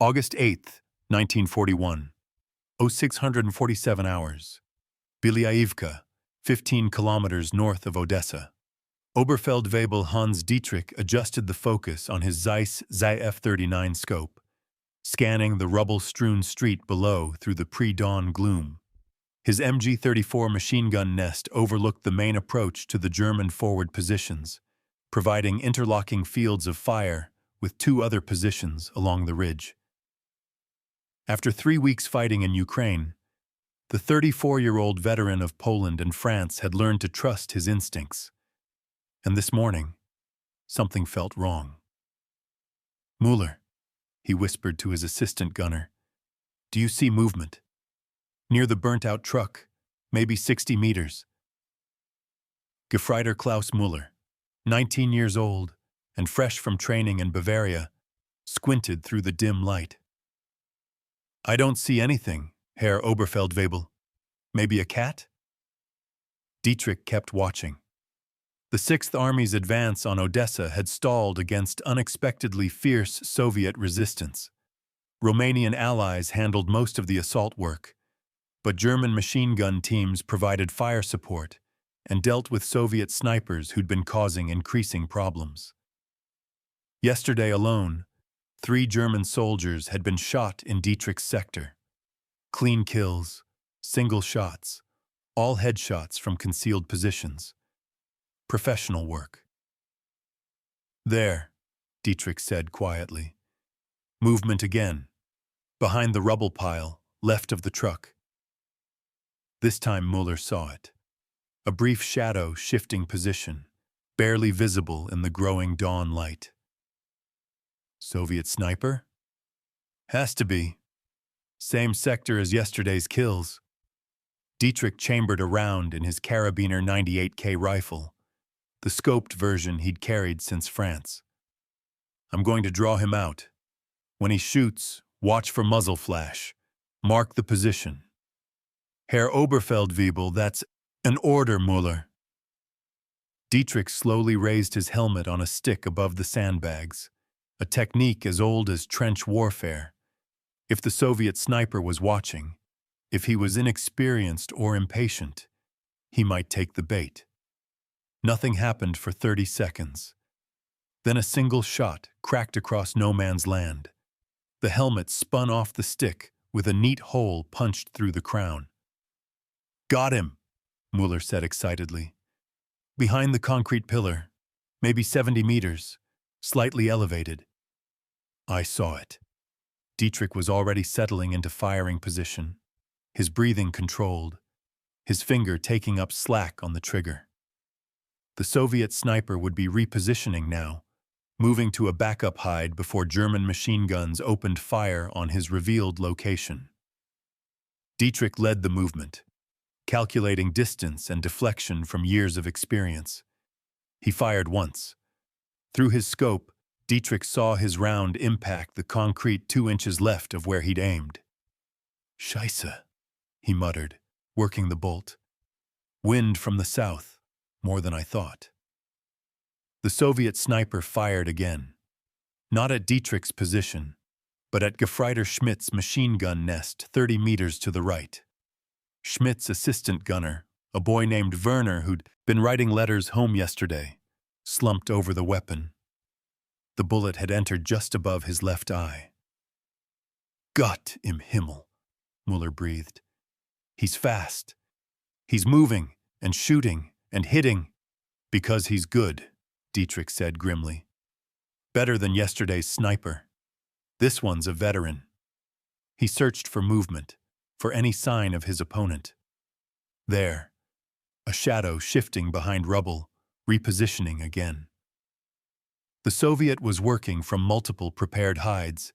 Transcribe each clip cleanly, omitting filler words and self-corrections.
August 8th, 1941. 0647 hours. Belyaivka, 15 kilometers north of Odessa. Oberfeldwebel Hans Dietrich adjusted the focus on his Zeiss ZF-39 scope, scanning the rubble-strewn street below through the pre-dawn gloom. His MG-34 machine gun nest overlooked the main approach to the German forward positions, providing interlocking fields of fire with two other positions along the ridge. After 3 weeks fighting in Ukraine, the 34-year-old veteran of Poland and France had learned to trust his instincts. And this morning, something felt wrong. "Mueller," he whispered to his assistant gunner, "do you see movement? Near the burnt-out truck, maybe 60 meters." Gefreiter Klaus Mueller, 19 years old and fresh from training in Bavaria, squinted through the dim light. "I don't see anything, Herr Oberfeldwebel. Maybe a cat?" Dietrich kept watching. The Sixth Army's advance on Odessa had stalled against unexpectedly fierce Soviet resistance. Romanian allies handled most of the assault work, but German machine gun teams provided fire support and dealt with Soviet snipers who'd been causing increasing problems. Yesterday alone, 3 German soldiers had been shot in Dietrich's sector. Clean kills, single shots, all headshots from concealed positions. Professional work. "There," Dietrich said quietly. "Movement again. Behind the rubble pile, left of the truck." This time Mueller saw it. A brief shadow shifting position, barely visible in the growing dawn light. Soviet sniper? Has to be. Same sector as yesterday's kills. Dietrich chambered a round in his Carabiner 98K rifle, the scoped version he'd carried since France. "I'm going to draw him out. When he shoots, watch for muzzle flash. Mark the position." "Herr Oberfeldwebel, that's an order, Mueller." Dietrich slowly raised his helmet on a stick above the sandbags, a technique as old as trench warfare. If the Soviet sniper was watching, if he was inexperienced or impatient, he might take the bait. Nothing happened for 30 seconds. Then a single shot cracked across no man's land. The helmet spun off the stick with a neat hole punched through the crown. "Got him," Mueller said excitedly. "Behind the concrete pillar, maybe 70 meters, slightly elevated." I saw it. Dietrich was already settling into firing position, his breathing controlled, his finger taking up slack on the trigger. The Soviet sniper would be repositioning now, moving to a backup hide before German machine guns opened fire on his revealed location. Dietrich led the movement, calculating distance and deflection from years of experience. He fired once. Through his scope, Dietrich saw his round impact the concrete 2 inches left of where he'd aimed. "Scheisse," he muttered, working the bolt. "Wind from the south. More than I thought." The Soviet sniper fired again. Not at Dietrich's position, but at Gefreiter Schmidt's machine gun nest 30 meters to the right. Schmidt's assistant gunner, a boy named Werner who'd been writing letters home yesterday, slumped over the weapon. The bullet had entered just above his left eye. "Gott im Himmel," Mueller breathed. "He's fast. He's moving and shooting and hitting." "Because he's good," Dietrich said grimly. "Better than yesterday's sniper. This one's a veteran." He searched for movement, for any sign of his opponent. There, a shadow shifting behind rubble, repositioning again. The Soviet was working from multiple prepared hides,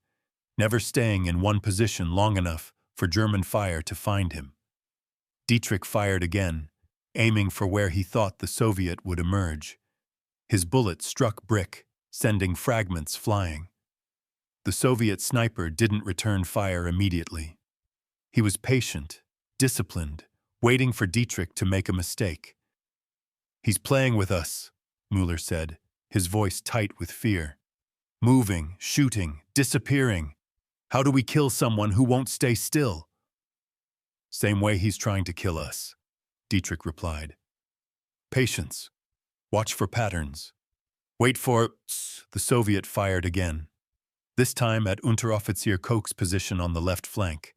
never staying in one position long enough for German fire to find him. Dietrich fired again, aiming for where he thought the Soviet would emerge. His bullet struck brick, sending fragments flying. The Soviet sniper didn't return fire immediately. He was patient, disciplined, waiting for Dietrich to make a mistake. "He's playing with us," Mueller said, his voice tight with fear. "Moving, shooting, disappearing. How do we kill someone who won't stay still? Same way he's trying to kill us, Dietrich replied. Patience. Watch for patterns. Wait for... The Soviet fired again, this time at Unteroffizier Koch's position on the left flank.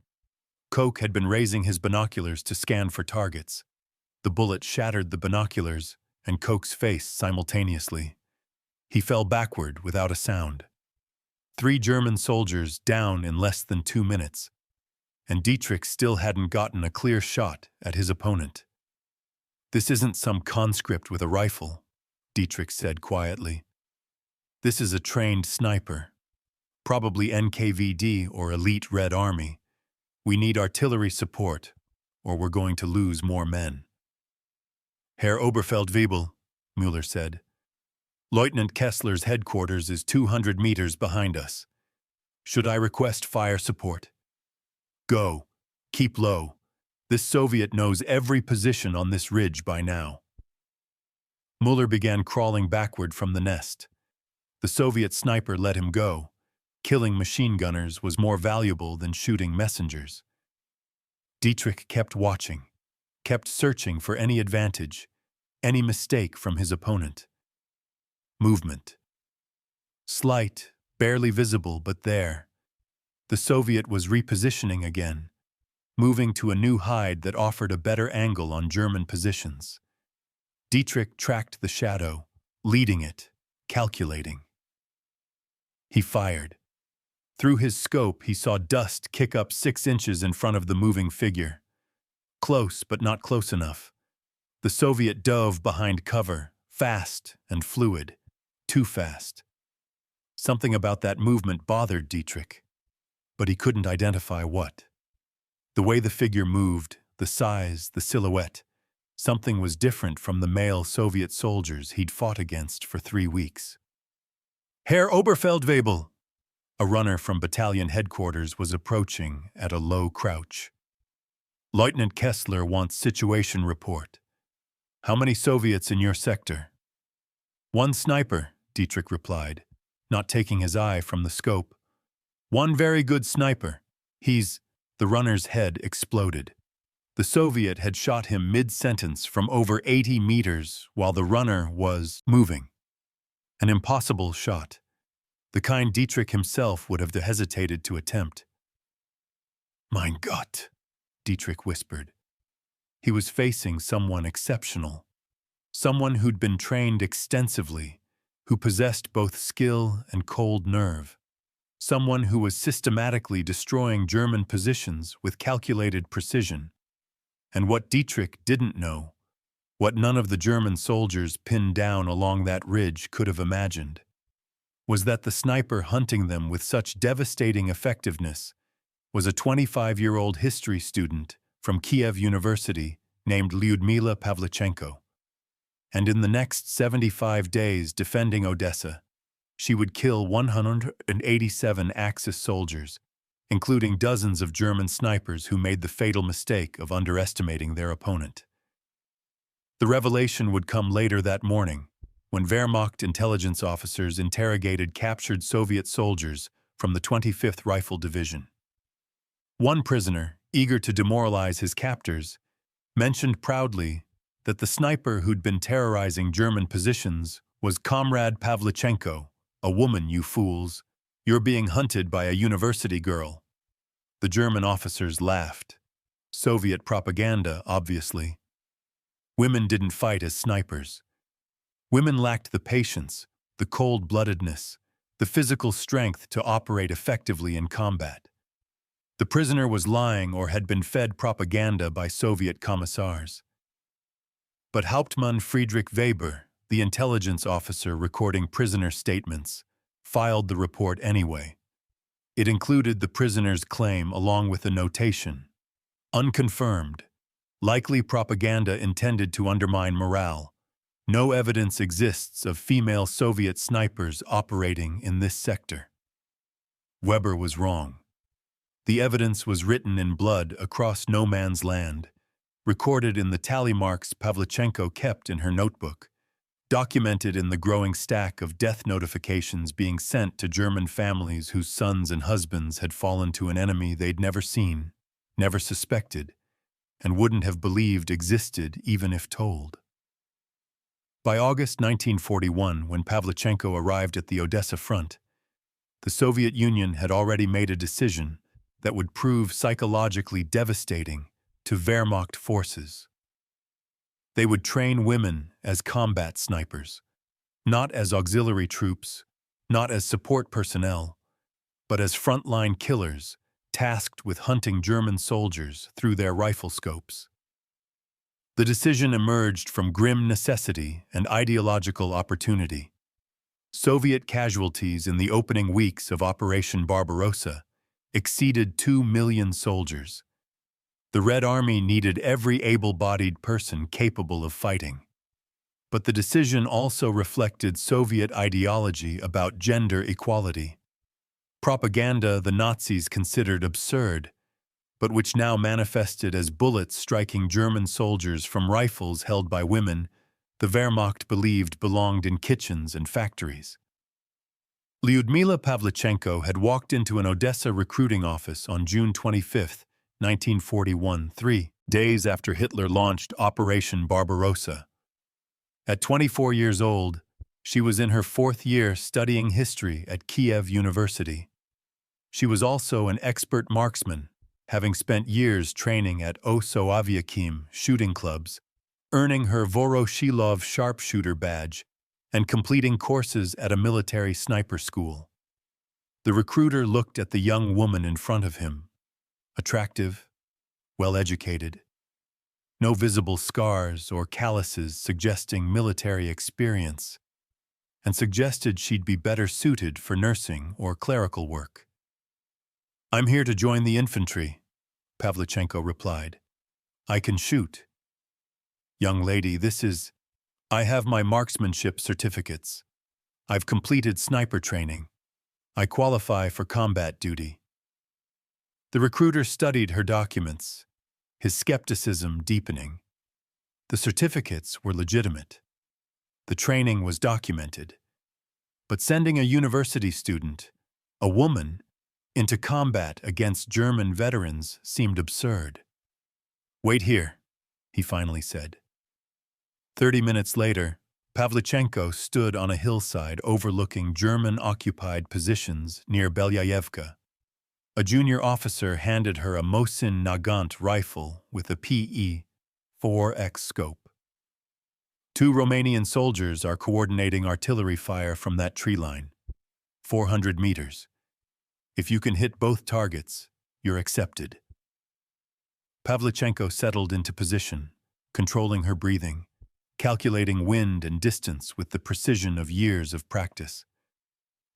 Koch had been raising his binoculars to scan for targets. The bullet shattered the binoculars and Koch's face simultaneously. He fell backward without a sound. 3 German soldiers down in less than 2 minutes, and Dietrich still hadn't gotten a clear shot at his opponent. This isn't some conscript with a rifle, Dietrich said quietly. This is a trained sniper, probably NKVD or elite Red Army. We need artillery support, or we're going to lose more men. Herr Oberfeldwebel, Müller said. Lieutenant Kessler's headquarters is 200 meters behind us. Should I request fire support? Go. Keep low. This Soviet knows every position on this ridge by now. Müller began crawling backward from the nest. The Soviet sniper let him go. Killing machine gunners was more valuable than shooting messengers. Dietrich kept watching, kept searching for any advantage, any mistake from his opponent. Movement. Slight, barely visible, but there. The Soviet was repositioning again, moving to a new hide that offered a better angle on German positions. Dietrich tracked the shadow, leading it, calculating. He fired. Through his scope, he saw dust kick up 6 inches in front of the moving figure. Close, but not close enough. The Soviet dove behind cover, fast and fluid, too fast. Something about that movement bothered Dietrich, but he couldn't identify what. The way the figure moved, the size, the silhouette, something was different from the male Soviet soldiers he'd fought against for 3 weeks. Herr Oberfeldwebel! A runner from battalion headquarters was approaching at a low crouch. Lieutenant Kessler wants situation report. How many Soviets in your sector? 1 sniper, Dietrich replied, not taking his eye from the scope. 1 very good sniper. The runner's head exploded. The Soviet had shot him mid-sentence from over 80 meters while the runner was moving. An impossible shot, the kind Dietrich himself would have hesitated to attempt. Mein Gott, Dietrich whispered. He was facing someone exceptional, someone who'd been trained extensively, who possessed both skill and cold nerve, someone who was systematically destroying German positions with calculated precision. And what Dietrich didn't know, what none of the German soldiers pinned down along that ridge could have imagined, was that the sniper hunting them with such devastating effectiveness was a 25-year-old history student from Kiev University named Lyudmila Pavlichenko. And in the next 75 days defending Odessa, she would kill 187 Axis soldiers, including dozens of German snipers who made the fatal mistake of underestimating their opponent. The revelation would come later that morning, when Wehrmacht intelligence officers interrogated captured Soviet soldiers from the 25th Rifle Division. One prisoner, eager to demoralize his captors, mentioned proudly that the sniper who'd been terrorizing German positions was Comrade Pavlichenko. A woman, you fools. You're being hunted by a university girl. The German officers laughed. Soviet propaganda, obviously. Women didn't fight as snipers. Women lacked the patience, the cold-bloodedness, the physical strength to operate effectively in combat. The prisoner was lying or had been fed propaganda by Soviet commissars. But Hauptmann Friedrich Weber, the intelligence officer recording prisoner statements, filed the report anyway. It included the prisoner's claim along with a notation. Unconfirmed. Likely propaganda intended to undermine morale. No evidence exists of female Soviet snipers operating in this sector. Weber was wrong. The evidence was written in blood across no man's land, recorded in the tally marks Pavlichenko kept in her notebook, documented in the growing stack of death notifications being sent to German families whose sons and husbands had fallen to an enemy they'd never seen, never suspected, and wouldn't have believed existed even if told. By August 1941, when Pavlichenko arrived at the Odessa front, the Soviet Union had already made a decision that would prove psychologically devastating to Wehrmacht forces. They would train women as combat snipers, not as auxiliary troops, not as support personnel, but as frontline killers tasked with hunting German soldiers through their rifle scopes. The decision emerged from grim necessity and ideological opportunity. Soviet casualties in the opening weeks of Operation Barbarossa exceeded 2 million soldiers. The Red Army needed every able-bodied person capable of fighting. But the decision also reflected Soviet ideology about gender equality. Propaganda the Nazis considered absurd, but which now manifested as bullets striking German soldiers from rifles held by women the Wehrmacht believed belonged in kitchens and factories. Lyudmila Pavlichenko had walked into an Odessa recruiting office on June 25, 1941, 3 days after Hitler launched Operation Barbarossa. At 24 years old, she was in her 4th year studying history at Kiev University. She was also an expert marksman, having spent years training at WWII shooting clubs, earning her Voroshilov sharpshooter badge, and completing courses at a military sniper school. The recruiter looked at the young woman in front of him, attractive, well-educated, no visible scars or calluses suggesting military experience, and suggested she'd be better suited for nursing or clerical work. "I'm here to join the infantry," Pavlichenko replied. "I can shoot." "Young lady, I have my marksmanship certificates. I've completed sniper training. I qualify for combat duty." The recruiter studied her documents, his skepticism deepening. The certificates were legitimate. The training was documented. But sending a university student, a woman, into combat against German veterans seemed absurd. "Wait here," he finally said. 30 minutes later, Pavlichenko stood on a hillside overlooking German-occupied positions near Belyayevka. A junior officer handed her a Mosin-Nagant rifle with a PE 4X scope. "2 Romanian soldiers are coordinating artillery fire from that tree line. 400 meters. If you can hit both targets, you're accepted." Pavlichenko settled into position, controlling her breathing, calculating wind and distance with the precision of years of practice.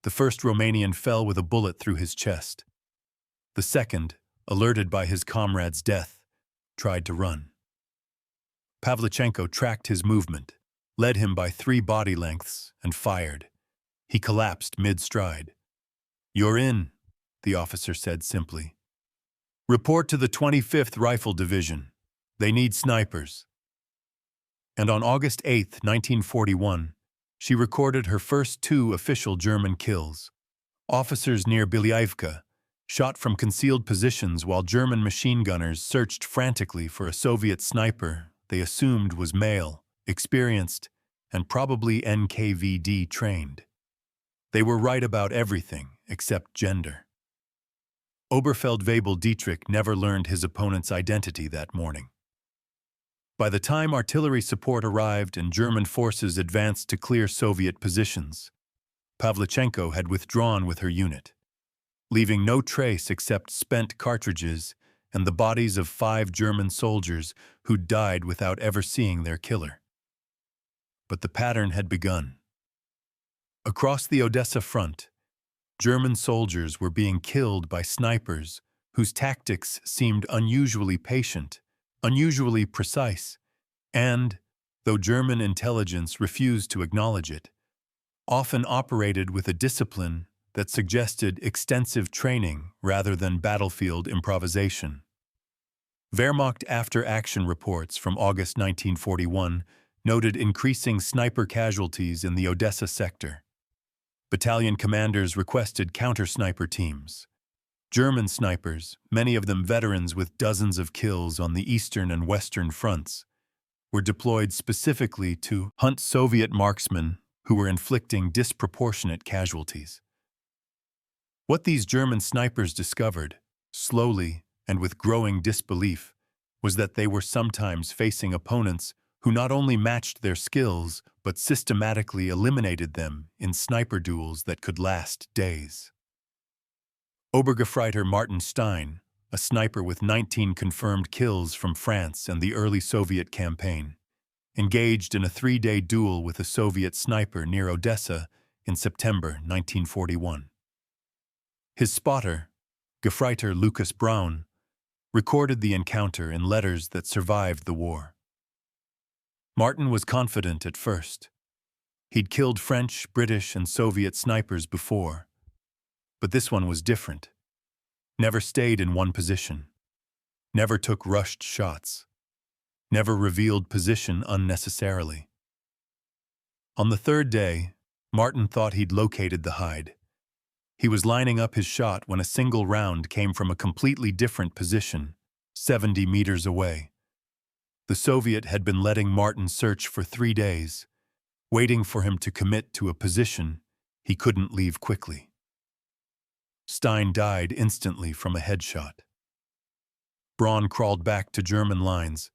The first Romanian fell with a bullet through his chest. The second, alerted by his comrade's death, tried to run. Pavlichenko tracked his movement, led him by 3 body lengths, and fired. He collapsed mid-stride. "You're in," the officer said simply. "Report to the 25th Rifle Division. They need snipers." And on August 8, 1941, she recorded her first 2 official German kills. Officers near Belyayevka shot from concealed positions while German machine gunners searched frantically for a Soviet sniper they assumed was male, experienced, and probably NKVD trained. They were right about everything except gender. Oberfeldwebel Dietrich never learned his opponent's identity that morning. By the time artillery support arrived and German forces advanced to clear Soviet positions, Pavlichenko had withdrawn with her unit, leaving no trace except spent cartridges and the bodies of 5 German soldiers who died without ever seeing their killer. But the pattern had begun. Across the Odessa front, German soldiers were being killed by snipers whose tactics seemed unusually patient, unusually precise, and, though German intelligence refused to acknowledge it, often operated with a discipline that suggested extensive training rather than battlefield improvisation. Wehrmacht after-action reports from August 1941 noted increasing sniper casualties in the Odessa sector. Battalion commanders requested counter-sniper teams. German snipers, many of them veterans with dozens of kills on the eastern and western fronts, were deployed specifically to hunt Soviet marksmen who were inflicting disproportionate casualties. What these German snipers discovered, slowly and with growing disbelief, was that they were sometimes facing opponents who not only matched their skills but systematically eliminated them in sniper duels that could last days. Obergefreiter Martin Stein, a sniper with 19 confirmed kills from France and the early Soviet campaign, engaged in a 3-day duel with a Soviet sniper near Odessa in September 1941. His spotter, Gefreiter Lucas Braun, recorded the encounter in letters that survived the war. Martin was confident at first. He'd killed French, British, and Soviet snipers before. But this one was different. Never stayed in one position. Never took rushed shots. Never revealed position unnecessarily. On the 3rd day, Martin thought he'd located the hide. He was lining up his shot when a single round came from a completely different position, 70 meters away. The Soviet had been letting Martin search for 3 days, waiting for him to commit to a position he couldn't leave quickly. Stein died instantly from a headshot. Braun crawled back to German lines,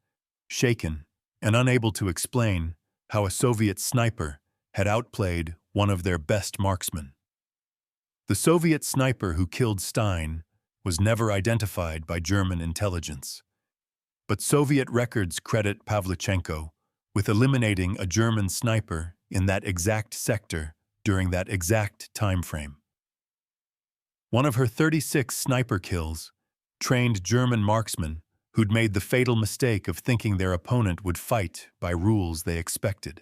shaken and unable to explain how a Soviet sniper had outplayed one of their best marksmen. The Soviet sniper who killed Stein was never identified by German intelligence. But Soviet records credit Pavlichenko with eliminating a German sniper in that exact sector during that exact time frame. One of her 36 sniper kills, trained German marksmen who'd made the fatal mistake of thinking their opponent would fight by rules they expected.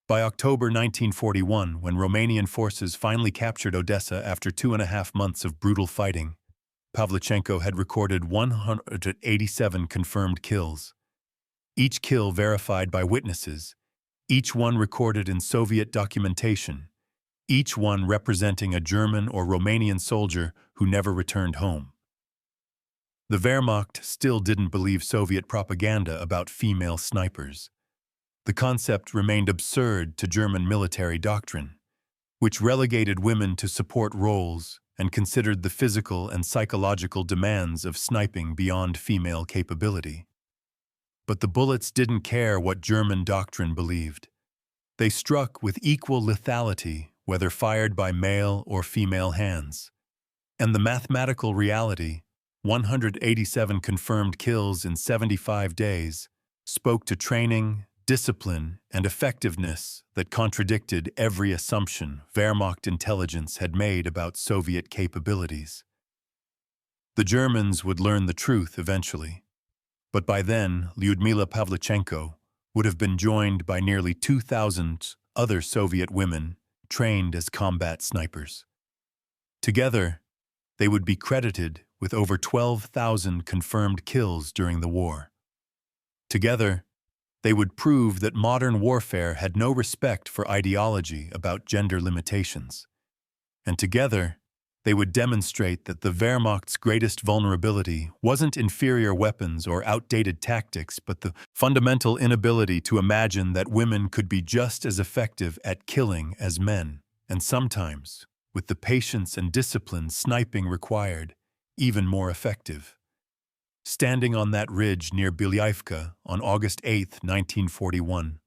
By October 1941, when Romanian forces finally captured Odessa after 2.5 months of brutal fighting, Pavlichenko had recorded 187 confirmed kills. Each kill verified by witnesses, each one recorded in Soviet documentation, each one representing a German or Romanian soldier who never returned home. The Wehrmacht still didn't believe Soviet propaganda about female snipers. The concept remained absurd to German military doctrine, which relegated women to support roles and considered the physical and psychological demands of sniping beyond female capability. But the bullets didn't care what German doctrine believed. They struck with equal lethality, whether fired by male or female hands. And the mathematical reality, 187 confirmed kills in 75 days, spoke to training, discipline, and effectiveness that contradicted every assumption Wehrmacht intelligence had made about Soviet capabilities. The Germans would learn the truth eventually, but by then Lyudmila Pavlichenko would have been joined by nearly 2,000 other Soviet women trained as combat snipers. Together, they would be credited with over 12,000 confirmed kills during the war. Together, they would prove that modern warfare had no respect for ideology about gender limitations. And together, they would demonstrate that the Wehrmacht's greatest vulnerability wasn't inferior weapons or outdated tactics, but the fundamental inability to imagine that women could be just as effective at killing as men, and sometimes, with the patience and discipline sniping required, even more effective. Standing on that ridge near Bilyivka on August 8, 1941,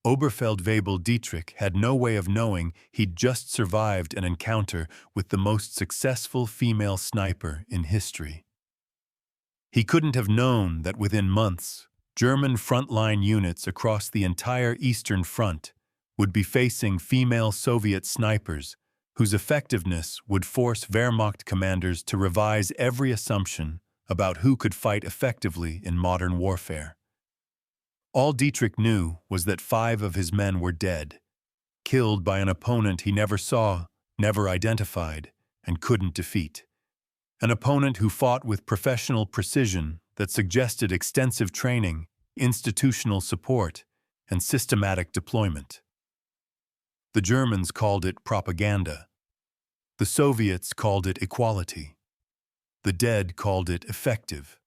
Oberfeldwebel Dietrich had no way of knowing he'd just survived an encounter with the most successful female sniper in history. He couldn't have known that within months, German frontline units across the entire Eastern Front would be facing female Soviet snipers whose effectiveness would force Wehrmacht commanders to revise every assumption about who could fight effectively in modern warfare. All Dietrich knew was that 5 of his men were dead, killed by an opponent he never saw, never identified, and couldn't defeat. An opponent who fought with professional precision that suggested extensive training, institutional support, and systematic deployment. The Germans called it propaganda. The Soviets called it equality. The dead called it effective.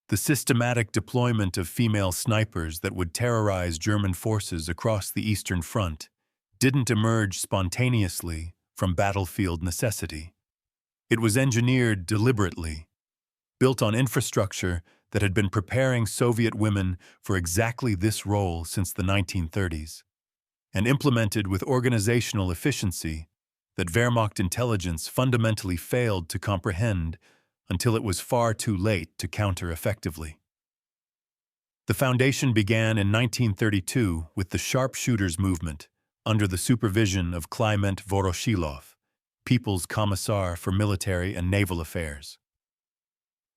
The systematic deployment of female snipers that would terrorize German forces across the Eastern Front didn't emerge spontaneously from battlefield necessity. It was engineered deliberately, built on infrastructure that had been preparing Soviet women for exactly this role since the 1930s, and implemented with organizational efficiency that Wehrmacht intelligence fundamentally failed to comprehend until it was far too late to counter effectively. The foundation began in 1932 with the sharpshooters movement under the supervision of Kliment Voroshilov, People's Commissar for Military and Naval Affairs.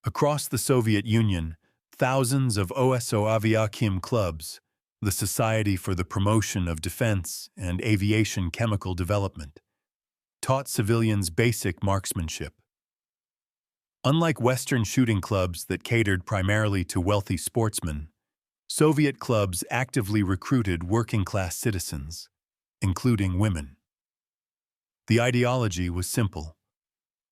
Across the Soviet Union, thousands of OSO Aviakim clubs, the Society for the Promotion of Defense and Aviation Chemical Development, taught civilians basic marksmanship. Unlike Western shooting clubs that catered primarily to wealthy sportsmen, Soviet clubs actively recruited working-class citizens, including women. The ideology was simple.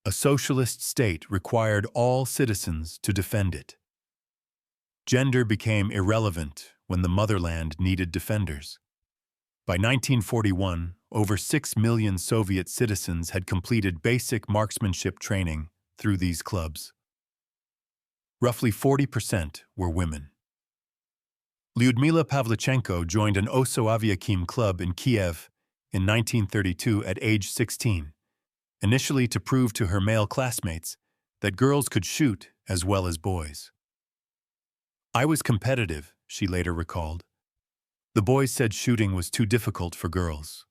A socialist state required all citizens to defend it. Gender became irrelevant when the motherland needed defenders. By 1941, over 6 million Soviet citizens had completed basic marksmanship training through these clubs. Roughly 40% were women. Lyudmila Pavlichenko joined an OSO Aviakim club in Kiev in 1932 at age 16, initially to prove to her male classmates that girls could shoot as well as boys. "I was competitive," she later recalled. "The boys said shooting was too difficult for girls.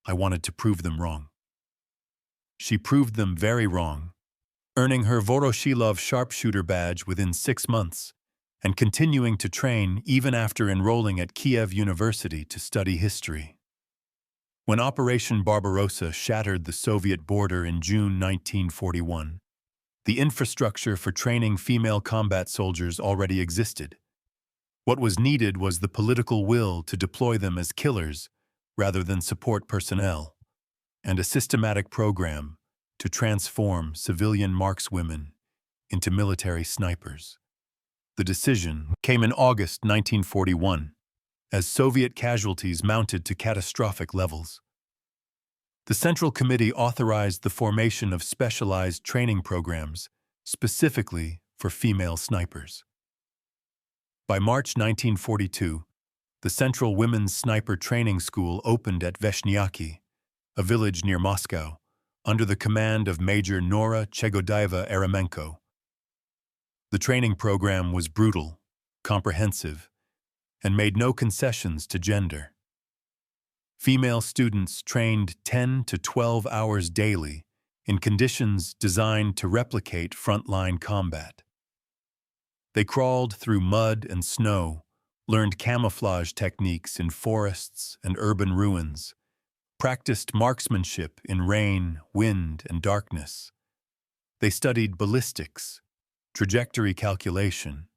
I wanted to prove them wrong." She proved them very wrong, earning her Voroshilov sharpshooter badge within 6 months and continuing to train even after enrolling at Kiev University to study history. When Operation Barbarossa shattered the Soviet border in June 1941, the infrastructure for training female combat soldiers already existed. What was needed was the political will to deploy them as killers rather than support personnel, and a systematic program to transform civilian markswomen into military snipers. The decision came in August 1941, as Soviet casualties mounted to catastrophic levels. The Central Committee authorized the formation of specialized training programs specifically for female snipers. By March 1942, the Central Women's Sniper Training School opened at Veshnyaki, a village near Moscow, under the command of Major Nora Chegodayeva-Eremenko. The training program was brutal, comprehensive, and made no concessions to gender. Female students trained 10 to 12 hours daily in conditions designed to replicate frontline combat. They crawled through mud and snow, learned camouflage techniques in forests and urban ruins, practiced marksmanship in rain, wind, and darkness. They studied ballistics, trajectory calculation,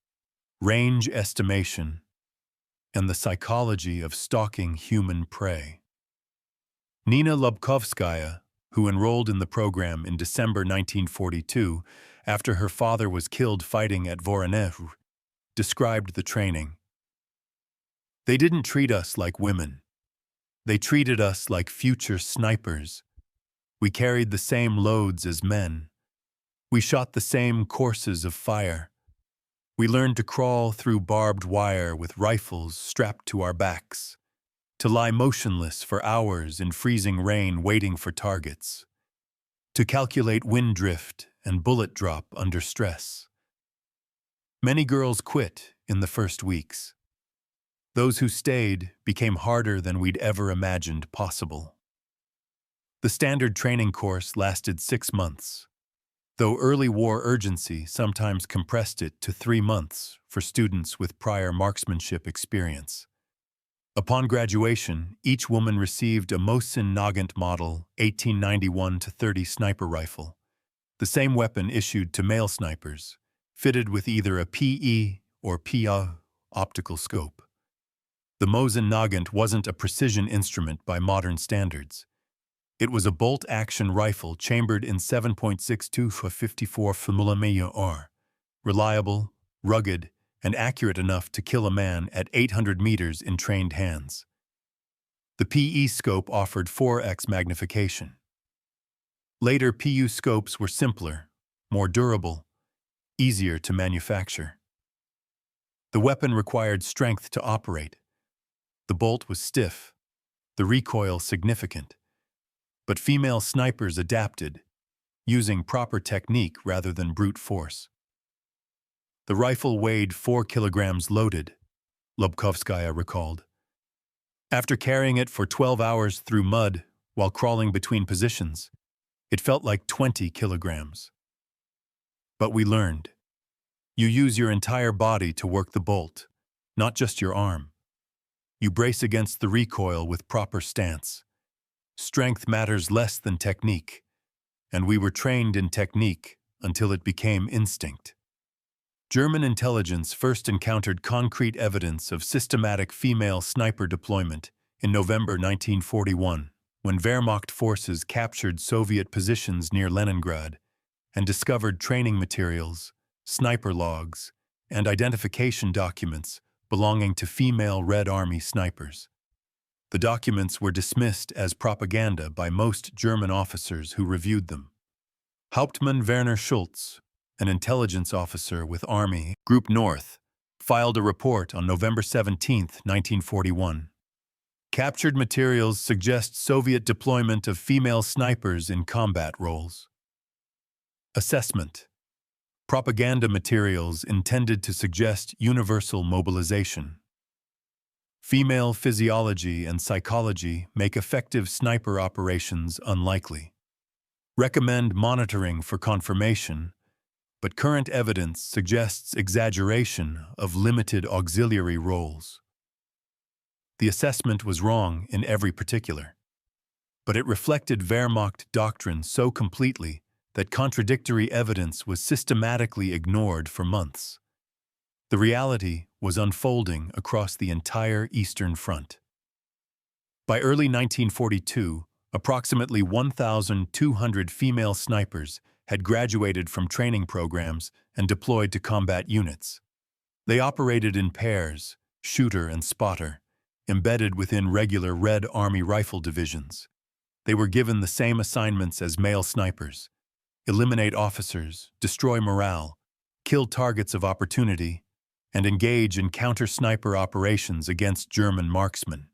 range estimation, and the psychology of stalking human prey. Nina Lobkovskaya, who enrolled in the program in December 1942 after her father was killed fighting at Voronezh, described the training. "They didn't treat us like women. They treated us like future snipers. We carried the same loads as men. We shot the same courses of fire. We learned to crawl through barbed wire with rifles strapped to our backs, to lie motionless for hours in freezing rain waiting for targets, to calculate wind drift and bullet drop under stress." Many girls quit in the first weeks. Those who stayed became harder than we'd ever imagined possible. The standard training course lasted 6 months, though early war urgency sometimes compressed it to 3 months for students with prior marksmanship experience. Upon graduation, each woman received a Mosin-Nagant model 1891-30 sniper rifle, the same weapon issued to male snipers, fitted with either a PE or PA optical scope. The Mosin-Nagant wasn't a precision instrument by modern standards. It was a bolt-action rifle chambered in 7.62 for 54 mm, reliable, rugged, and accurate enough to kill a man at 800 meters in trained hands. The PE scope offered 4x magnification. Later PU scopes were simpler, more durable, easier to manufacture. The weapon required strength to operate. The bolt was stiff, the recoil significant. But female snipers adapted, using proper technique rather than brute force. The rifle weighed 4 kilograms loaded, Lobkovskaya recalled. After carrying it for 12 hours through mud while crawling between positions, it felt like 20 kilograms. But we learned. You use your entire body to work the bolt, not just your arm. You brace against the recoil with proper stance. Strength matters less than technique, and we were trained in technique until it became instinct. German intelligence first encountered concrete evidence of systematic female sniper deployment in November 1941, when Wehrmacht forces captured Soviet positions near Leningrad and discovered training materials, sniper logs, and identification documents belonging to female Red Army snipers. The documents were dismissed as propaganda by most German officers who reviewed them. Hauptmann Werner Schulz, an intelligence officer with Army Group North, filed a report on November 17, 1941. Captured materials suggest Soviet deployment of female snipers in combat roles. Assessment. Propaganda materials intended to suggest universal mobilization. Female physiology and psychology make effective sniper operations unlikely. Recommend monitoring for confirmation, but current evidence suggests exaggeration of limited auxiliary roles. The assessment was wrong in every particular, but it reflected Wehrmacht doctrine so completely that contradictory evidence was systematically ignored for months. The reality was unfolding across the entire Eastern Front. By early 1942, approximately 1,200 female snipers had graduated from training programs and deployed to combat units. They operated in pairs, shooter and spotter, embedded within regular Red Army rifle divisions. They were given the same assignments as male snipers: eliminate officers, destroy morale, kill targets of opportunity, and engage in counter-sniper operations against German marksmen.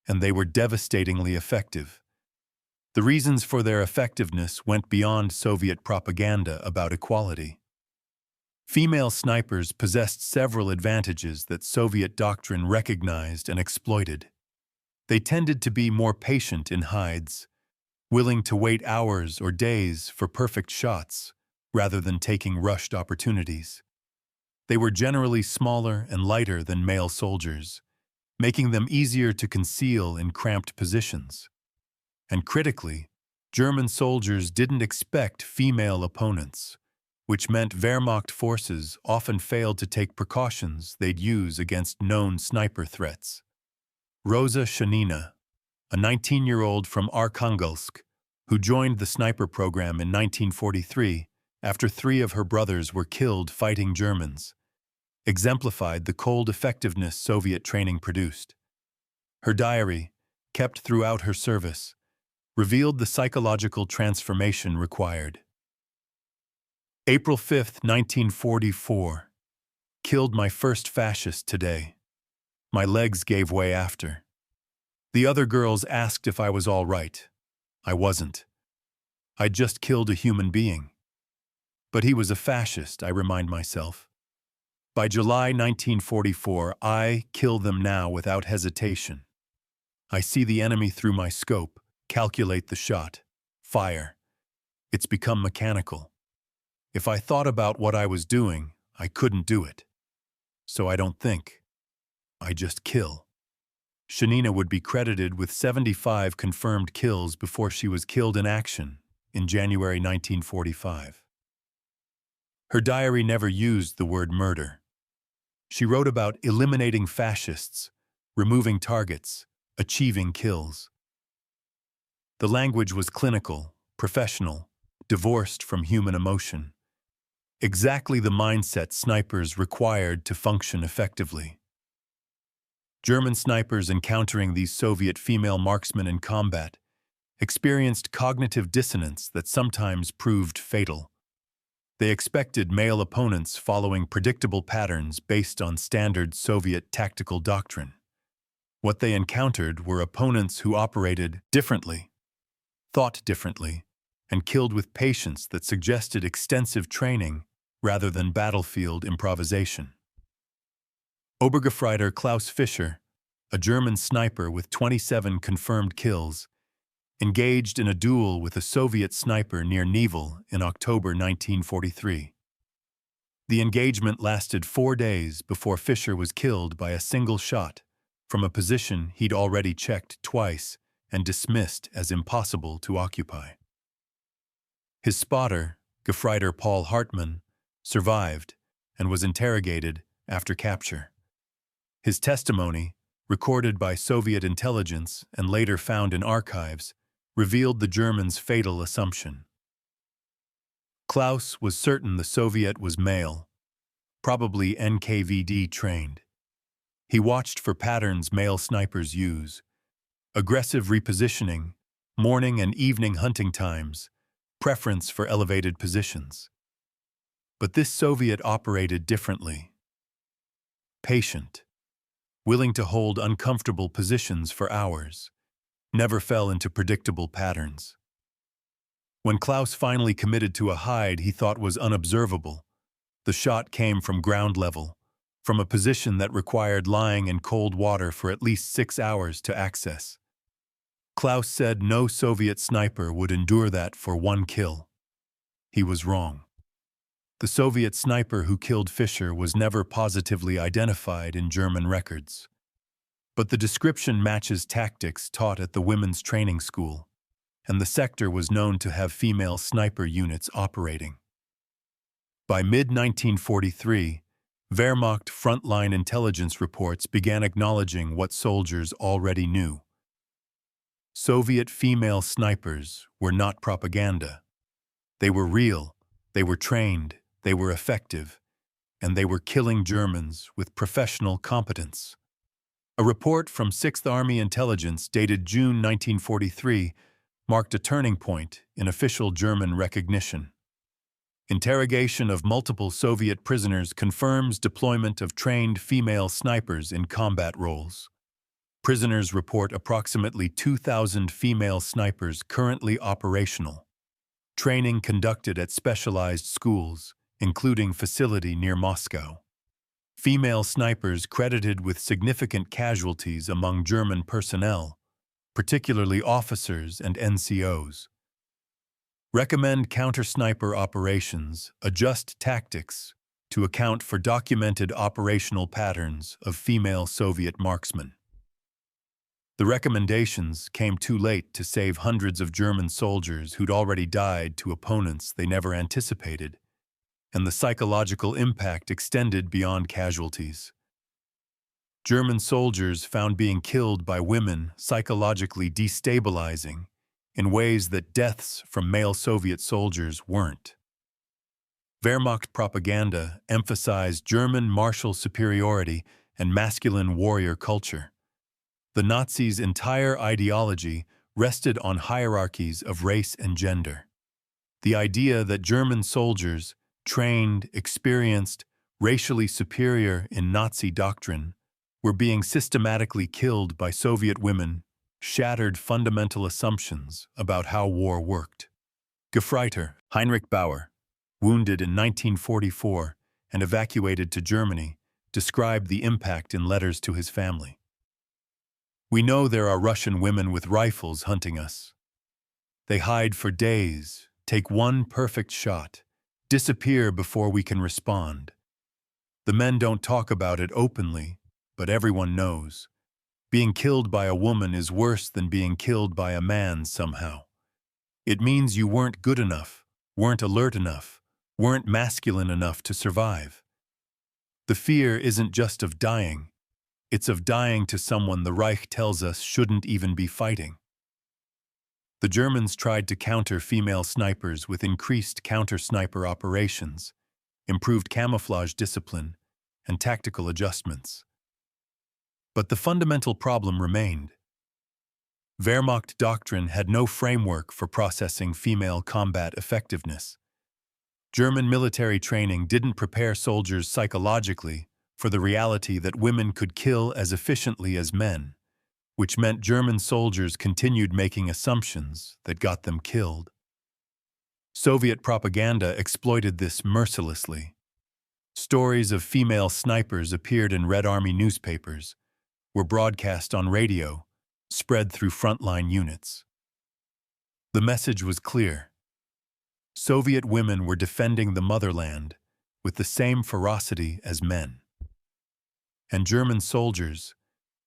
And they were devastatingly effective. The reasons for their effectiveness went beyond Soviet propaganda about equality. Female snipers possessed several advantages that Soviet doctrine recognized and exploited. They tended to be more patient in hides, willing to wait hours or days for perfect shots rather than taking rushed opportunities. They were generally smaller and lighter than male soldiers, making them easier to conceal in cramped positions. And critically, German soldiers didn't expect female opponents, which meant Wehrmacht forces often failed to take precautions they'd use against known sniper threats. Rosa Shanina, a 19-year-old from Arkhangelsk, who joined the sniper program in 1943 after 3 of her brothers were killed fighting Germans, exemplified the cold effectiveness Soviet training produced. Her diary, kept throughout her service, revealed the psychological transformation required. April 5, 1944. Killed my first fascist today. My legs gave way after. The other girls asked if I was all right. I wasn't. I'd just killed a human being. But he was a fascist, I remind myself. By July 1944, I kill them now without hesitation. I see the enemy through my scope, calculate the shot, fire. It's become mechanical. If I thought about what I was doing, I couldn't do it. So I don't think. I just kill. Shanina would be credited with 75 confirmed kills before she was killed in action in January 1945. Her diary never used the word murder. She wrote about eliminating fascists, removing targets, achieving kills. The language was clinical, professional, divorced from human emotion. Exactly the mindset snipers required to function effectively. German snipers encountering these Soviet female marksmen in combat experienced cognitive dissonance that sometimes proved fatal. They expected male opponents following predictable patterns based on standard Soviet tactical doctrine. What they encountered were opponents who operated differently, thought differently, and killed with patience that suggested extensive training rather than battlefield improvisation. Obergefreiter Klaus Fischer, a German sniper with 27 confirmed kills, engaged in a duel with a Soviet sniper near Nevel in October 1943. The engagement lasted 4 days before Fischer was killed by a single shot from a position he'd already checked twice and dismissed as impossible to occupy. His spotter, Gefreiter Paul Hartmann, survived and was interrogated after capture. His testimony, recorded by Soviet intelligence and later found in archives, revealed the Germans' fatal assumption. Klaus was certain the Soviet was male, probably NKVD trained. He watched for patterns male snipers use: aggressive repositioning, morning and evening hunting times, preference for elevated positions. But this Soviet operated differently. Patient, willing to hold uncomfortable positions for hours, never fell into predictable patterns. When Klaus finally committed to a hide he thought was unobservable, the shot came from ground level, from a position that required lying in cold water for at least 6 hours to access. Klaus said no Soviet sniper would endure that for 1 kill. He was wrong. The Soviet sniper who killed Fischer was never positively identified in German records. But the description matches tactics taught at the women's training school, and the sector was known to have female sniper units operating. By mid-1943, Wehrmacht frontline intelligence reports began acknowledging what soldiers already knew. Soviet female snipers were not propaganda. They were real, they were trained, they were effective, and they were killing Germans with professional competence. A report from 6th Army Intelligence dated June 1943 marked a turning point in official German recognition. Interrogation of multiple Soviet prisoners confirms deployment of trained female snipers in combat roles. Prisoners report approximately 2,000 female snipers currently operational. Training conducted at specialized schools, including facility near Moscow. Female snipers credited with significant casualties among German personnel, particularly officers and NCOs. Recommend counter-sniper operations adjust tactics to account for documented operational patterns of female Soviet marksmen. The recommendations came too late to save hundreds of German soldiers who'd already died to opponents they never anticipated, and the psychological impact extended beyond casualties. German soldiers found being killed by women psychologically destabilizing in ways that deaths from male Soviet soldiers weren't. Wehrmacht propaganda emphasized German martial superiority and masculine warrior culture. The Nazis' entire ideology rested on hierarchies of race and gender. The idea that German soldiers, trained, experienced, racially superior in Nazi doctrine, were being systematically killed by Soviet women shattered fundamental assumptions about how war worked. Gefreiter Heinrich Bauer, wounded in 1944 and evacuated to Germany, described the impact in letters to his family. "We know there are Russian women with rifles hunting us. They hide for days, take one perfect shot, disappear before we can respond. The men don't talk about it openly, but everyone knows. Being killed by a woman is worse than being killed by a man somehow. It means you weren't good enough, weren't alert enough, weren't masculine enough to survive. The fear isn't just of dying, It's of dying to someone the Reich tells us shouldn't even be fighting. The Germans tried to counter female snipers with increased counter-sniper operations, improved camouflage discipline, and tactical adjustments. But the fundamental problem remained. Wehrmacht doctrine had no framework for processing female combat effectiveness. German military training didn't prepare soldiers psychologically for the reality that women could kill as efficiently as men, which meant German soldiers continued making assumptions that got them killed. Soviet propaganda exploited this mercilessly. Stories of female snipers appeared in Red Army newspapers, were broadcast on radio, spread through frontline units. The message was clear. Soviet women were defending the motherland with the same ferocity as men. And German soldiers,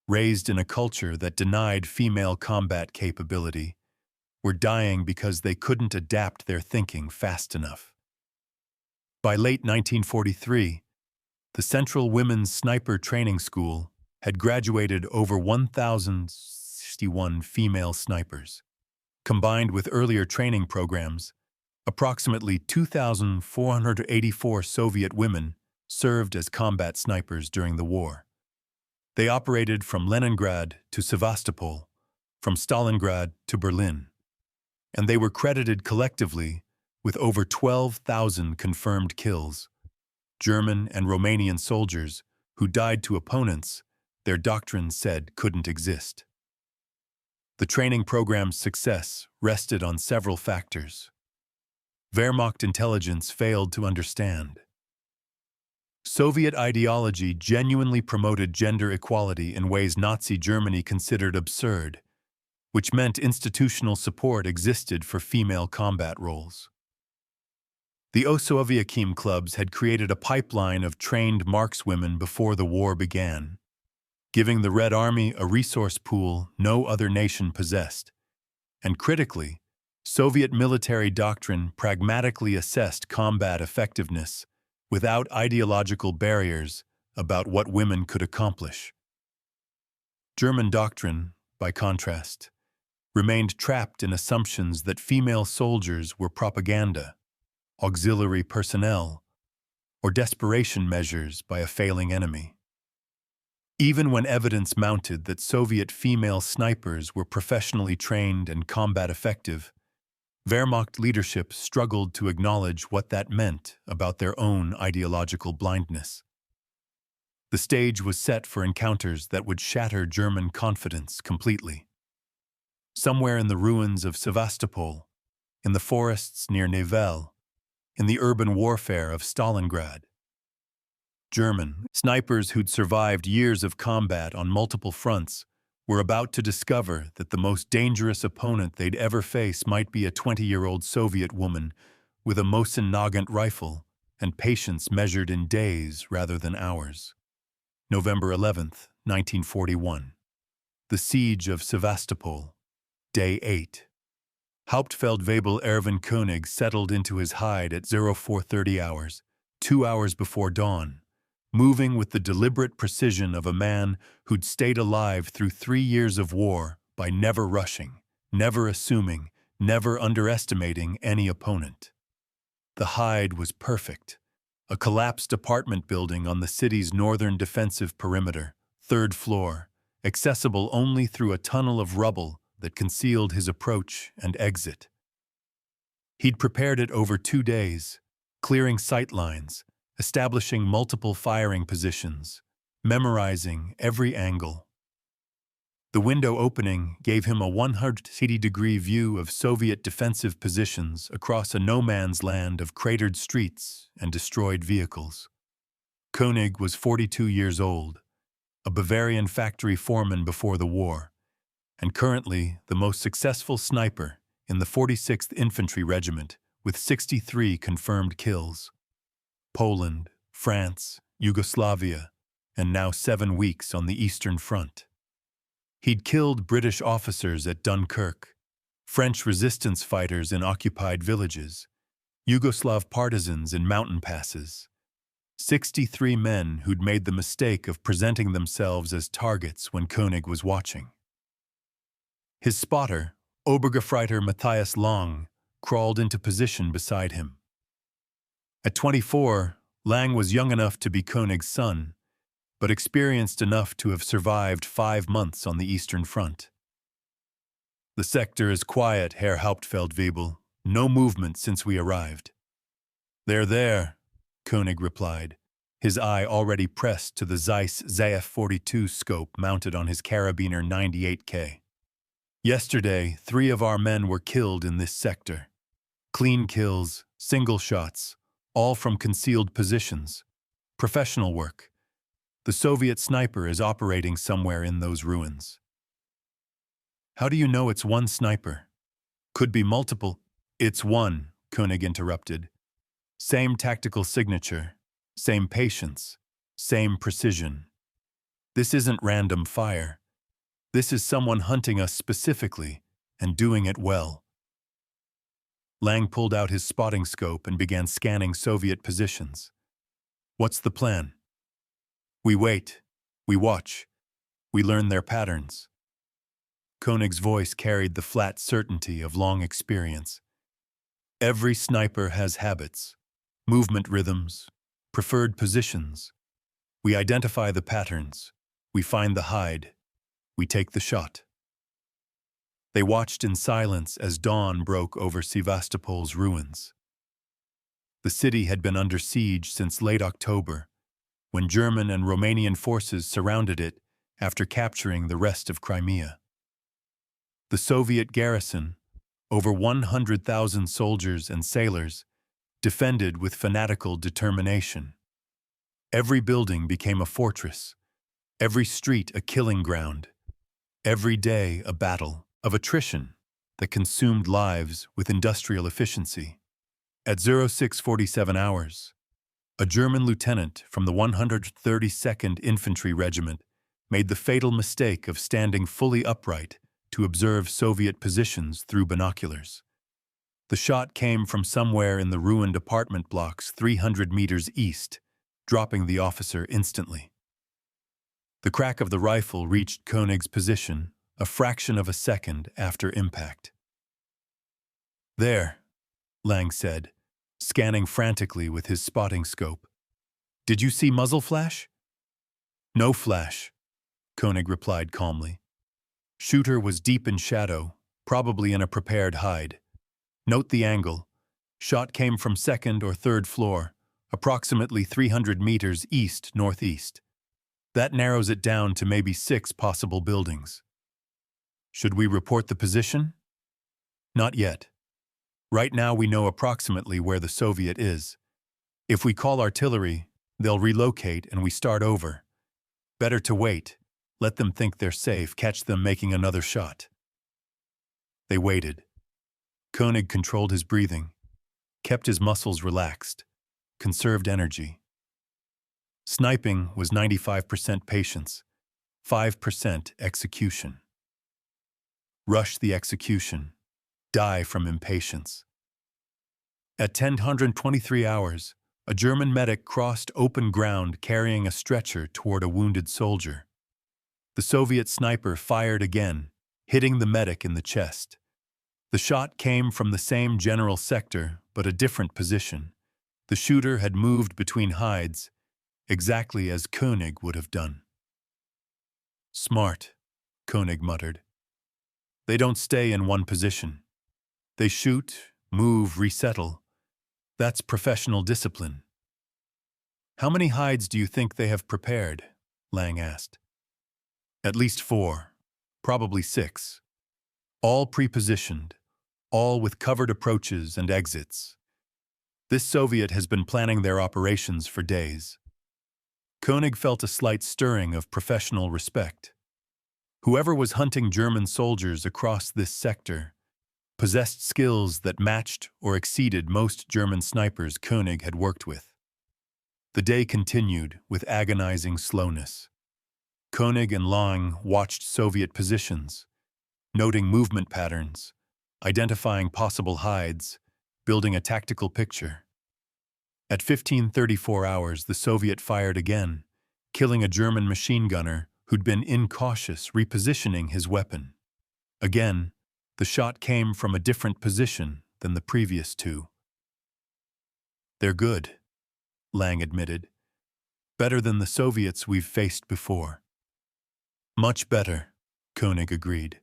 raised in a culture that denied female combat capability, were dying because they couldn't adapt their thinking fast enough. By late 1943, the Central Women's Sniper Training School had graduated over 1,061 female snipers. Combined with earlier training programs, approximately 2,484 Soviet women served as combat snipers during the war. They operated from Leningrad to Sevastopol, from Stalingrad to Berlin, and they were credited collectively with over 12,000 confirmed kills. German and Romanian soldiers who died to opponents their doctrine said couldn't exist. The training program's success rested on several factors. Wehrmacht intelligence failed to understand. Soviet ideology genuinely promoted gender equality in ways Nazi Germany considered absurd, which meant institutional support existed for female combat roles. The Osoaviakim clubs had created a pipeline of trained markswomen before the war began, giving the Red Army a resource pool no other nation possessed. And critically, Soviet military doctrine pragmatically assessed combat effectiveness without ideological barriers about what women could accomplish. German doctrine, by contrast, remained trapped in assumptions that female soldiers were propaganda, auxiliary personnel, or desperation measures by a failing enemy. Even when evidence mounted that Soviet female snipers were professionally trained and combat effective, Wehrmacht leadership struggled to acknowledge what that meant about their own ideological blindness. The stage was set for encounters that would shatter German confidence completely. Somewhere in the ruins of Sevastopol, in the forests near Nivelle, in the urban warfare of Stalingrad, German snipers who'd survived years of combat on multiple fronts were about to discover that the most dangerous opponent they'd ever face might be a 20-year-old Soviet woman with a Mosin-Nagant rifle and patience measured in days rather than hours. November 11th, 1941. The Siege of Sevastopol. Day 8. Hauptfeldwebel Erwin König settled into his hide at 0430 hours, 2 hours before dawn, moving with the deliberate precision of a man who'd stayed alive through 3 years of war by never rushing, never assuming, never underestimating any opponent. The hide was perfect, a collapsed apartment building on the city's northern defensive perimeter, 3rd floor, accessible only through a tunnel of rubble that concealed his approach and exit. He'd prepared it over 2 days, clearing sight lines, establishing multiple firing positions, memorizing every angle. The window opening gave him a 180-degree view of Soviet defensive positions across a no-man's land of cratered streets and destroyed vehicles. König was 42 years old, a Bavarian factory foreman before the war, and currently the most successful sniper in the 46th Infantry Regiment with 63 confirmed kills. Poland, France, Yugoslavia, and now 7 weeks on the Eastern Front. He'd killed British officers at Dunkirk, French resistance fighters in occupied villages, Yugoslav partisans in mountain passes, 63 men who'd made the mistake of presenting themselves as targets when Koenig was watching. His spotter, Obergefreiter Matthias Lang, crawled into position beside him. At 24, Lang was young enough to be Koenig's son, but experienced enough to have survived 5 months on the Eastern Front. "The sector is quiet, Herr Hauptfeldwebel. No movement since we arrived." "They're there," Koenig replied, his eye already pressed to the Zeiss ZF-42 scope mounted on his Karabiner 98K. "Yesterday, 3 of our men were killed in this sector. Clean kills, single shots, all from concealed positions. Professional work. The Soviet sniper is operating somewhere in those ruins." "How do you know it's one sniper? Could be multiple." "It's one," Koenig interrupted. "Same tactical signature, same patience, same precision. This isn't random fire. This is someone hunting us specifically and doing it well." Lang pulled out his spotting scope and began scanning Soviet positions. "What's the plan?" "We wait. We watch. We learn their patterns." Koenig's voice carried the flat certainty of long experience. "Every sniper has habits, movement rhythms, preferred positions. We identify the patterns. We find the hide. We take the shot." They watched in silence as dawn broke over Sevastopol's ruins. The city had been under siege since late October, when German and Romanian forces surrounded it after capturing the rest of Crimea. The Soviet garrison, over 100,000 soldiers and sailors, defended with fanatical determination. Every building became a fortress, every street a killing ground, every day a battle of attrition that consumed lives with industrial efficiency. At 0647 hours, a German lieutenant from the 132nd Infantry Regiment made the fatal mistake of standing fully upright to observe Soviet positions through binoculars. The shot came from somewhere in the ruined apartment blocks 300 meters east, dropping the officer instantly. The crack of the rifle reached Koenig's position a fraction of a second after impact. "There," Lang said, scanning frantically with his spotting scope. "Did you see muzzle flash?" "No flash," Koenig replied calmly. "Shooter was deep in shadow, probably in a prepared hide. Note the angle. Shot came from 2nd or 3rd floor, approximately 300 meters east-northeast. That narrows it down to maybe 6 possible buildings." "Should we report the position?" "Not yet. Right now we know approximately where the Soviet is. If we call artillery, they'll relocate and we start over. Better to wait, let them think they're safe, catch them making another shot." They waited. Koenig controlled his breathing, kept his muscles relaxed, conserved energy. Sniping was 95% patience, 5% execution. Rush the execution, die from impatience. At 10:23 hours, a German medic crossed open ground carrying a stretcher toward a wounded soldier. The Soviet sniper fired again, hitting the medic in the chest. The shot came from the same general sector, but a different position. The shooter had moved between hides, exactly as Koenig would have done. "Smart," Koenig muttered. "They don't stay in one position. They shoot, move, resettle. That's professional discipline." "How many hides do you think they have prepared?" Lang asked. "At least 4, probably 6. All pre-positioned, all with covered approaches and exits. This Soviet has been planning their operations for days." Koenig felt a slight stirring of professional respect. Whoever was hunting German soldiers across this sector possessed skills that matched or exceeded most German snipers Koenig had worked with. The day continued with agonizing slowness. Koenig and Lang watched Soviet positions, noting movement patterns, identifying possible hides, building a tactical picture. At 15:34 hours, the Soviet fired again, killing a German machine gunner who'd been incautious repositioning his weapon. Again, the shot came from a different position than the previous two. "They're good," Lang admitted. "Better than the Soviets we've faced before." "Much better," Koenig agreed.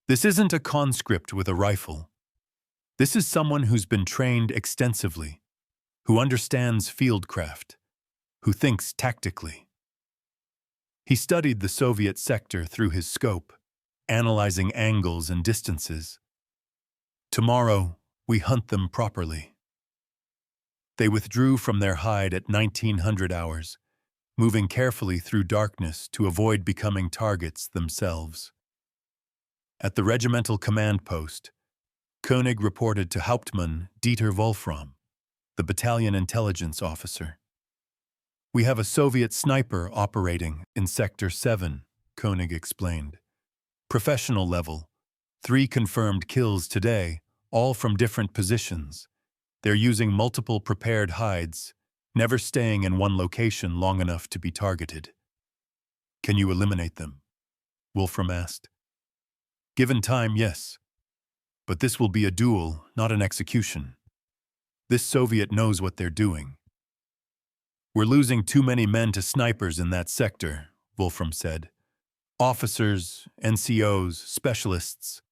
"This isn't a conscript with a rifle. This is someone who's been trained extensively, who understands fieldcraft, who thinks tactically." He studied the Soviet sector through his scope, analyzing angles and distances. "Tomorrow, we hunt them properly." They withdrew from their hide at 1900 hours, moving carefully through darkness to avoid becoming targets themselves. At the regimental command post, Koenig reported to Hauptmann Dieter Wolfram, the battalion intelligence officer. "We have a Soviet sniper operating in Sector 7, Koenig explained. "Professional level, 3 confirmed kills today, all from different positions. They're using multiple prepared hides, never staying in one location long enough to be targeted." "Can you eliminate them?" Wolfram asked. "Given time, yes. But this will be a duel, not an execution. This Soviet knows what they're doing." "We're losing too many men to snipers in that sector," Wolfram said. "Officers, NCOs, specialists.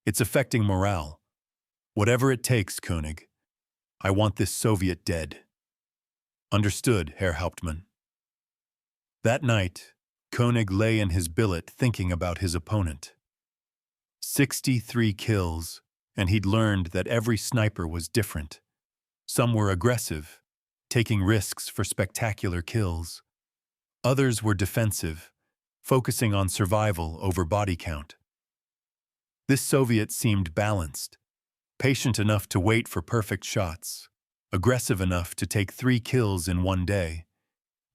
It's affecting morale. Whatever it takes, Koenig. I want this Soviet dead." "Understood, Herr Hauptmann." That night, Koenig lay in his billet thinking about his opponent. 63 kills, and he'd learned that every sniper was different. Some were aggressive, taking risks for spectacular kills. Others were defensive, focusing on survival over body count. This Soviet seemed balanced, patient enough to wait for perfect shots, aggressive enough to take 3 kills in one day,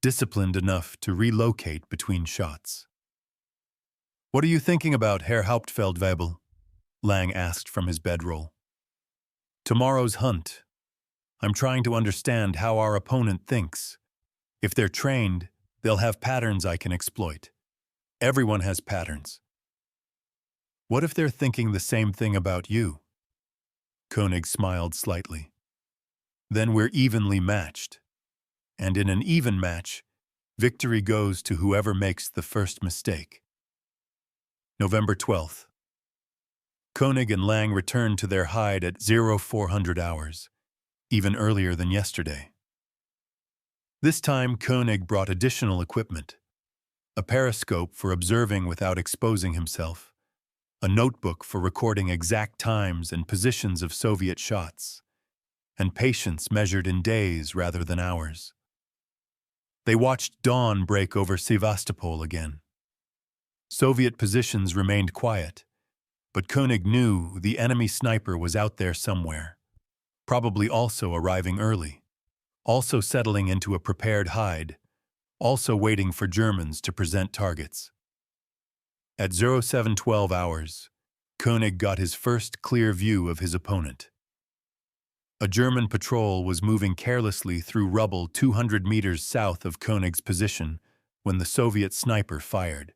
disciplined enough to relocate between shots. "What are you thinking about, Herr Hauptfeldwebel?" Lang asked from his bedroll. "Tomorrow's hunt. I'm trying to understand how our opponent thinks. If they're trained, they'll have patterns I can exploit. Everyone has patterns. What if they're thinking the same thing about you?" Koenig smiled slightly. "Then we're evenly matched. And in an even match, victory goes to whoever makes the first mistake." November 12th. Koenig and Lang returned to their hide at 0400 hours, even earlier than yesterday. This time, Koenig brought additional equipment: a periscope for observing without exposing himself, a notebook for recording exact times and positions of Soviet shots, and patience measured in days rather than hours. They watched dawn break over Sevastopol again. Soviet positions remained quiet, but Koenig knew the enemy sniper was out there somewhere, probably also arriving early, also settling into a prepared hide, also waiting for Germans to present targets. At 0712 hours, Koenig got his first clear view of his opponent. A German patrol was moving carelessly through rubble 200 meters south of Koenig's position when the Soviet sniper fired.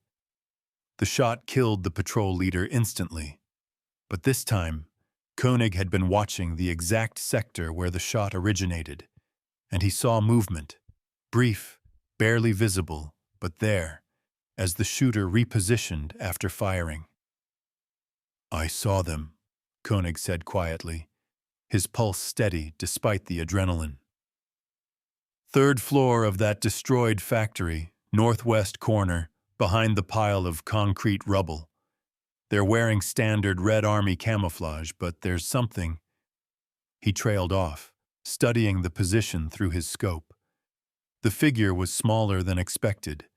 The shot killed the patrol leader instantly, but this time, Koenig had been watching the exact sector where the shot originated, and he saw movement, brief, barely visible, but there, as the shooter repositioned after firing. "I saw them," Koenig said quietly, his pulse steady despite the adrenaline. "Third floor of that destroyed factory, northwest corner, behind the pile of concrete rubble. They're wearing standard Red Army camouflage, but there's something." He trailed off, studying the position through his scope. The figure was smaller than expected,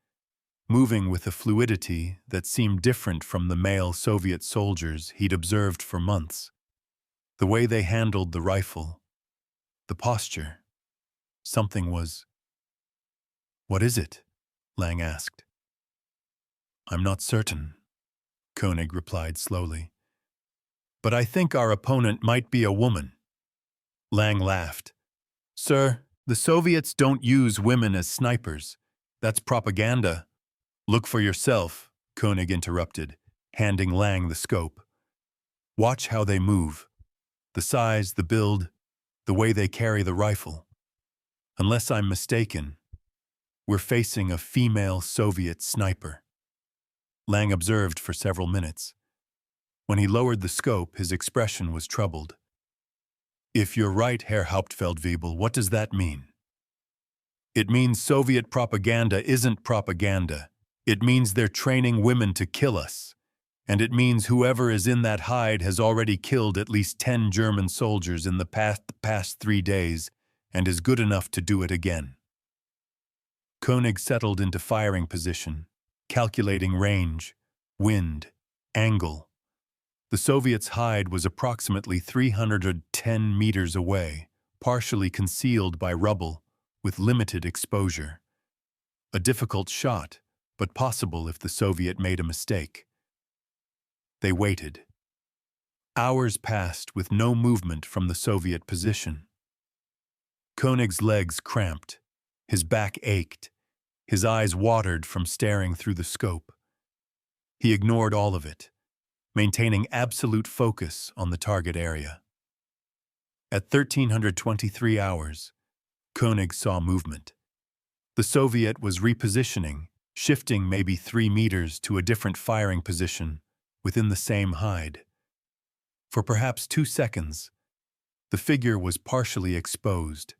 moving with a fluidity that seemed different from the male Soviet soldiers he'd observed for months. The way they handled the rifle, the posture, something was... "What is it?" Lang asked. "I'm not certain," Koenig replied slowly. "But I think our opponent might be a woman." Lang laughed. "Sir, The Soviets don't use women as snipers. That's propaganda. Look for yourself, Koenig interrupted, handing Lang the scope. Watch how they move. The size, the build, the way they carry the rifle. Unless I'm mistaken, we're facing a female Soviet sniper. Lang observed for several minutes. When he lowered the scope, his expression was troubled. If you're right, Herr Hauptfeldwebel, what does that mean? It means Soviet propaganda isn't propaganda. It means they're training women to kill us. And it means whoever is in that hide has already killed at least 10 German soldiers in the past 3 days and is good enough to do it again. Koenig settled into firing position, calculating range, wind, angle. The Soviets' hide was approximately 310 meters away, partially concealed by rubble, with limited exposure. A difficult shot, but possible if the Soviet made a mistake. They waited. Hours passed with no movement from the Soviet position. Koenig's legs cramped, his back ached, his eyes watered from staring through the scope. He ignored all of it, maintaining absolute focus on the target area. At 1323 hours, Koenig saw movement. The Soviet was repositioning, shifting maybe 3 meters to a different firing position within the same hide. For perhaps 2 seconds, the figure was partially exposed,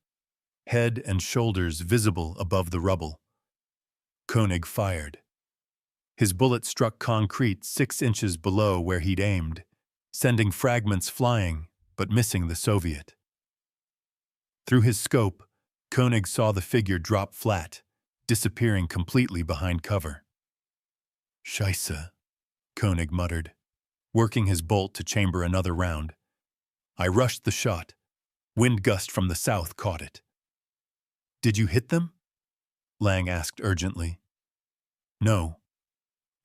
head and shoulders visible above the rubble. Koenig fired. His bullet struck concrete 6 inches below where he'd aimed, sending fragments flying but missing the Soviet. Through his scope, Koenig saw the figure drop flat, disappearing completely behind cover. Scheisse, Koenig muttered, working his bolt to chamber another round. I rushed the shot. Wind gust from the south caught it. Did you hit them? Lang asked urgently. No.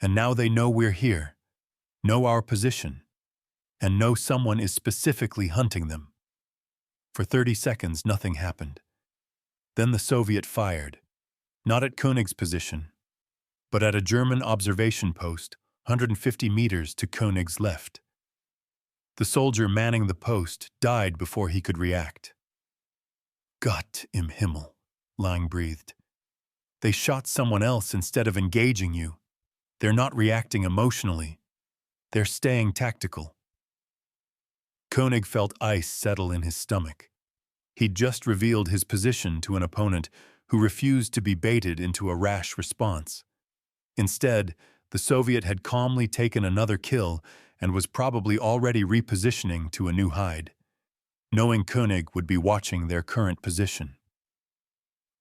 And now they know we're here, know our position, and know someone is specifically hunting them. For 30 seconds, nothing happened. Then the Soviet fired, not at Koenig's position, but at a German observation post 150 meters to Koenig's left. The soldier manning the post died before he could react. Gott im Himmel, Lang breathed. They shot someone else instead of engaging you. They're not reacting emotionally. They're staying tactical. Koenig felt ice settle in his stomach. He'd just revealed his position to an opponent who refused to be baited into a rash response. Instead, the Soviet had calmly taken another kill and was probably already repositioning to a new hide, knowing Koenig would be watching their current position.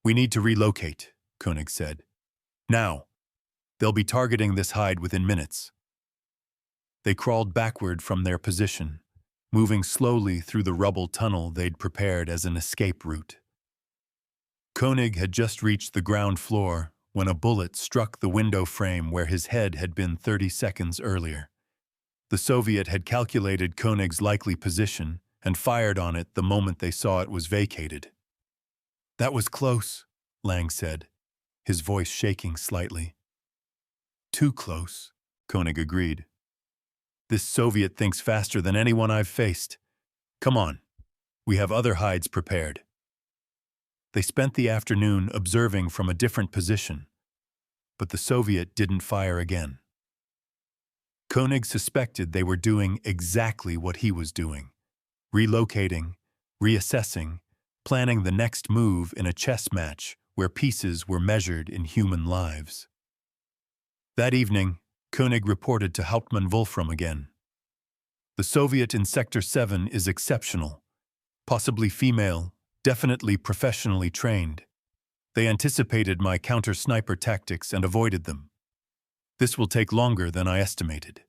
We need to relocate, Koenig said. Now. They'll be targeting this hide within minutes. They crawled backward from their position, moving slowly through the rubble tunnel they'd prepared as an escape route. Koenig had just reached the ground floor when a bullet struck the window frame where his head had been 30 seconds earlier. The Soviet had calculated Koenig's likely position and fired on it the moment they saw it was vacated. That was close, Lang said, his voice shaking slightly. Too close, Koenig agreed. This Soviet thinks faster than anyone I've faced. Come on, we have other hides prepared. They spent the afternoon observing from a different position, but the Soviet didn't fire again. Koenig suspected they were doing exactly what he was doing, relocating, reassessing, planning the next move in a chess match where pieces were measured in human lives. That evening, Koenig reported to Hauptmann Wolfram again. The Soviet in Sector 7 is exceptional, possibly female, definitely professionally trained. They anticipated my counter-sniper tactics and avoided them. This will take longer than I estimated.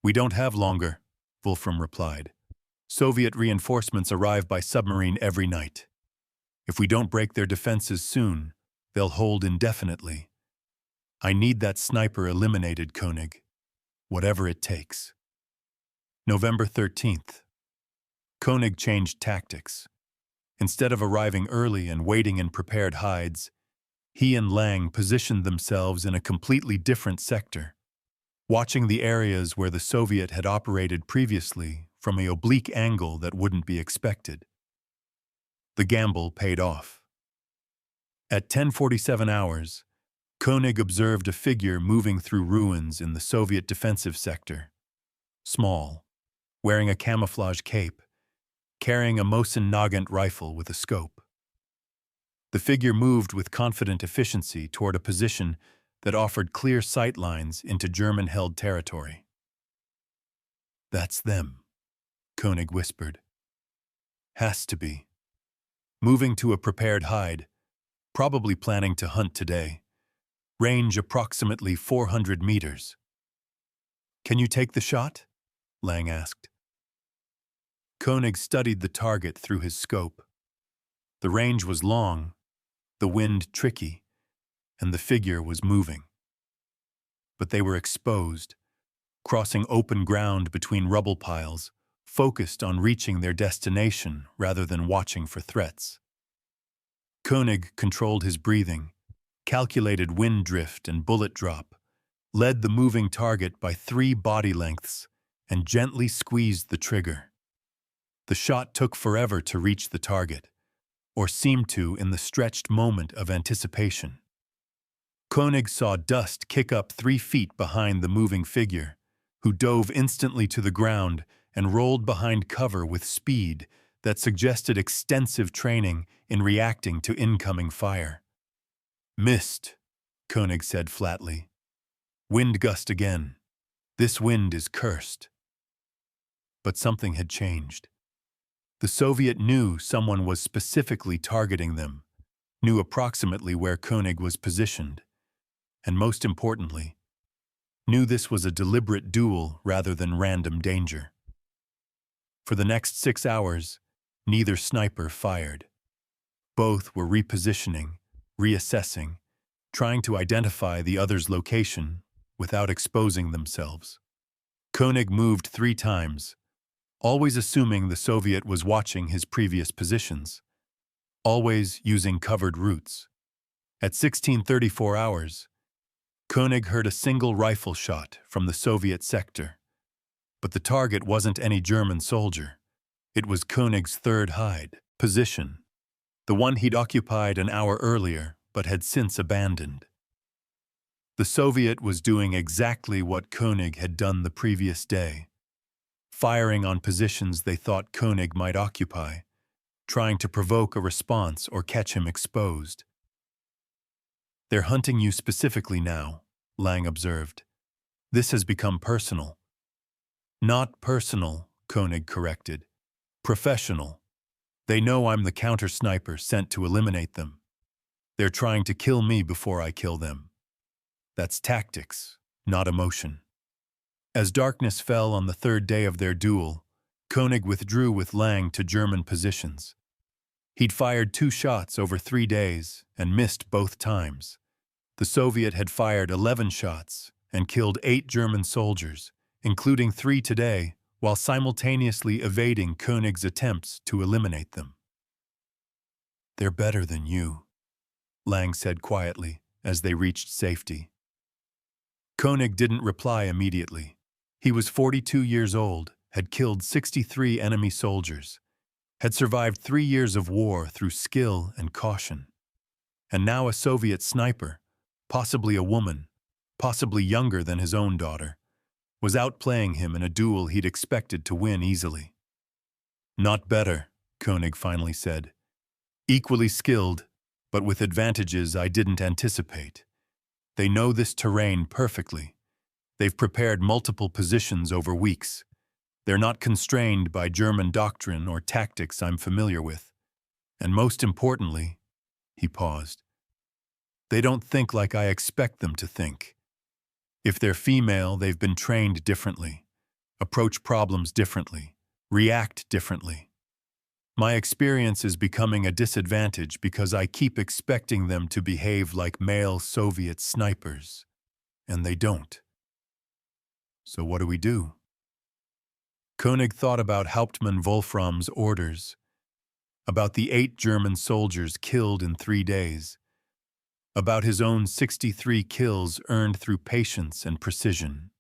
We don't have longer, Wolfram replied. Soviet reinforcements arrive by submarine every night. If we don't break their defenses soon, they'll hold indefinitely. I need that sniper eliminated, Koenig, whatever it takes. November 13th. Koenig changed tactics. Instead of arriving early and waiting in prepared hides, he and Lang positioned themselves in a completely different sector, watching the areas where the Soviet had operated previously from an oblique angle that wouldn't be expected. The gamble paid off. At 10:47 hours, Koenig observed a figure moving through ruins in the Soviet defensive sector. Small, wearing a camouflage cape, carrying a Mosin-Nagant rifle with a scope. The figure moved with confident efficiency toward a position that offered clear sight lines into German-held territory. "That's them," Koenig whispered. "Has to be." Moving to a prepared hide, probably planning to hunt today. Range approximately 400 meters. "Can you take the shot?" Lang asked. Koenig studied the target through his scope. The range was long, the wind tricky, and the figure was moving. But they were exposed, crossing open ground between rubble piles, focused on reaching their destination rather than watching for threats. Koenig controlled his breathing, calculated wind drift and bullet drop, led the moving target by 3 body lengths, and gently squeezed the trigger. The shot took forever to reach the target, or seemed to in the stretched moment of anticipation. Koenig saw dust kick up 3 feet behind the moving figure, who dove instantly to the ground and rolled behind cover with speed that suggested extensive training in reacting to incoming fire. "Missed," Koenig said flatly. "Wind gust again. This wind is cursed." But something had changed. The Soviet knew someone was specifically targeting them, knew approximately where Koenig was positioned, and most importantly, knew this was a deliberate duel rather than random danger. For the next 6 hours, neither sniper fired. Both were repositioning, reassessing, trying to identify the other's location without exposing themselves. Koenig moved 3 times, always assuming the Soviet was watching his previous positions, always using covered routes. At 16:34 hours, Koenig heard a single rifle shot from the Soviet sector. But the target wasn't any German soldier. It was Koenig's third hide position, the one he'd occupied an hour earlier but had since abandoned. The Soviet was doing exactly what Koenig had done the previous day, firing on positions they thought Koenig might occupy, trying to provoke a response or catch him exposed. "They're hunting you specifically now," Lang observed. "This has become personal." "Not personal," Koenig corrected. "Professional. They know I'm the counter-sniper sent to eliminate them. They're trying to kill me before I kill them. That's tactics, not emotion." As darkness fell on the 3rd day of their duel, Koenig withdrew with Lang to German positions. He'd fired 2 shots over 3 days and missed both times. The Soviet had fired 11 shots and killed 8 German soldiers, including 3 today, while simultaneously evading Koenig's attempts to eliminate them. "They're better than you," Lang said quietly as they reached safety. Koenig didn't reply immediately. He was 42 years old, had killed 63 enemy soldiers, had survived 3 years of war through skill and caution. And now a Soviet sniper, possibly a woman, possibly younger than his own daughter, was outplaying him in a duel he'd expected to win easily. "Not better," Koenig finally said. "Equally skilled, but with advantages I didn't anticipate. They know this terrain perfectly. They've prepared multiple positions over weeks. They're not constrained by German doctrine or tactics I'm familiar with. And most importantly," he paused, "they don't think like I expect them to think. If they're female, they've been trained differently, approach problems differently, react differently. My experience is becoming a disadvantage because I keep expecting them to behave like male Soviet snipers, and they don't. So what do we do?" Koenig thought about Hauptmann Wolfram's orders. about the 8 German soldiers killed in 3 days, about his own 63 kills earned through patience and precision.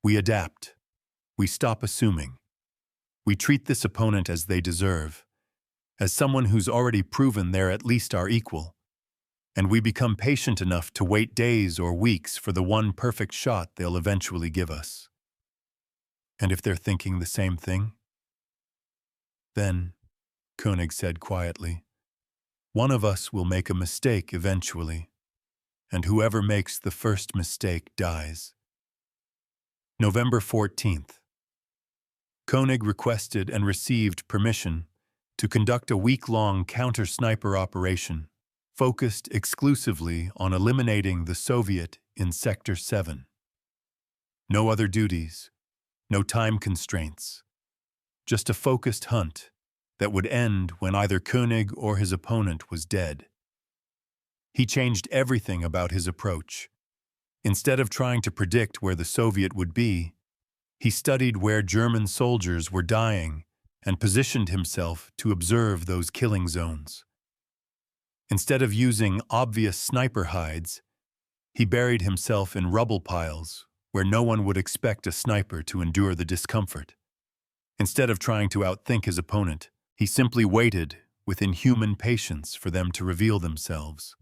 We adapt. We stop assuming. We treat this opponent as they deserve, as someone who's already proven they're at least our equal, and we become patient enough to wait days or weeks for the one perfect shot they'll eventually give us. And if they're thinking the same thing? Then, Koenig said quietly, one of us will make a mistake eventually, and whoever makes the first mistake dies. November 14th. Koenig requested and received permission to conduct a week-long counter-sniper operation focused exclusively on eliminating the Soviet in Sector 7. No other duties, no time constraints, just a focused hunt that would end when either Koenig or his opponent was dead. He changed everything about his approach. Instead of trying to predict where the Soviet would be, he studied where German soldiers were dying and positioned himself to observe those killing zones. Instead of using obvious sniper hides, he buried himself in rubble piles where no one would expect a sniper to endure the discomfort. Instead of trying to outthink his opponent, he simply waited with inhuman patience for them to reveal themselves.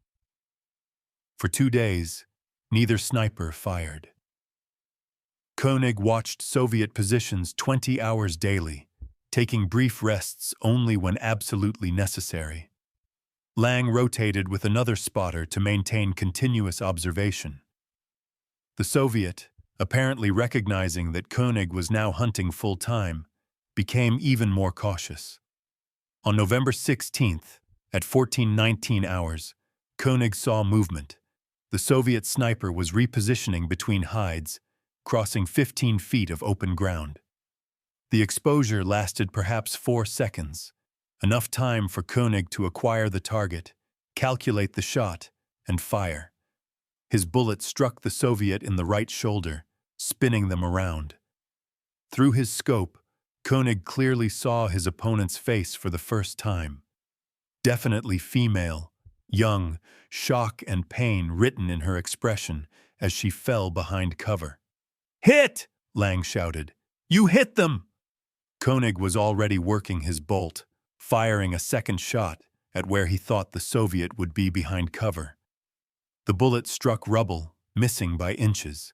For 2 days, neither sniper fired. Koenig watched Soviet positions 20 hours daily, taking brief rests only when absolutely necessary. Lang rotated with another spotter to maintain continuous observation. The Soviet, apparently recognizing that Koenig was now hunting full-time, became even more cautious. On November 16th, at 14:19 hours, Koenig saw movement. The Soviet sniper was repositioning between hides, crossing 15 feet of open ground. The exposure lasted perhaps 4 seconds, enough time for Koenig to acquire the target, calculate the shot, and fire. His bullet struck the Soviet in the right shoulder, spinning them around. Through his scope, Koenig clearly saw his opponent's face for the first time. Definitely female, young, shock and pain written in her expression as she fell behind cover. "Hit!" Lang shouted. "You hit them!" Koenig was already working his bolt, firing a second shot at where he thought the Soviet would be behind cover. The bullet struck rubble, missing by inches.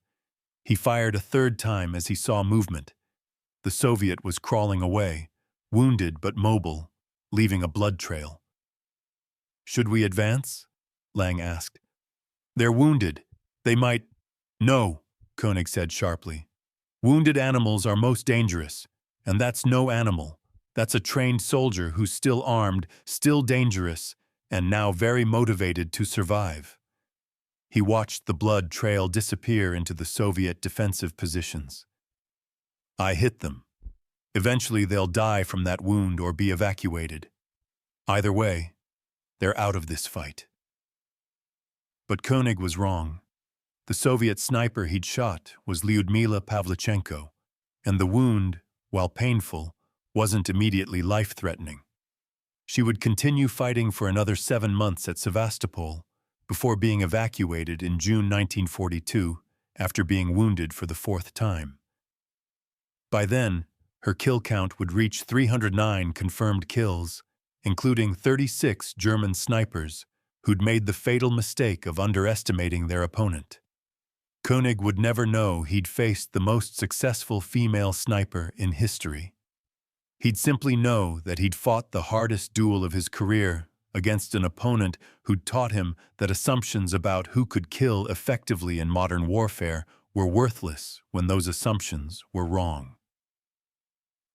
He fired a third time as he saw movement. The Soviet was crawling away, wounded but mobile, leaving a blood trail. "Should we advance?" Lang asked. "They're wounded. They might—" "No," Koenig said sharply. "Wounded animals are most dangerous, and that's no animal. That's a trained soldier who's still armed, still dangerous, and now very motivated to survive." He watched the blood trail disappear into the Soviet defensive positions. "I hit them. Eventually they'll die from that wound or be evacuated. Either way, they're out of this fight." But Koenig was wrong. The Soviet sniper he'd shot was Lyudmila Pavlichenko, and the wound, while painful, wasn't immediately life-threatening. She would continue fighting for another 7 months at Sevastopol before being evacuated in June 1942 after being wounded for the 4th time. By then, her kill count would reach 309 confirmed kills, including 36 German snipers who'd made the fatal mistake of underestimating their opponent. Koenig would never know he'd faced the most successful female sniper in history. He'd simply know that he'd fought the hardest duel of his career against an opponent who'd taught him that assumptions about who could kill effectively in modern warfare were worthless when those assumptions were wrong.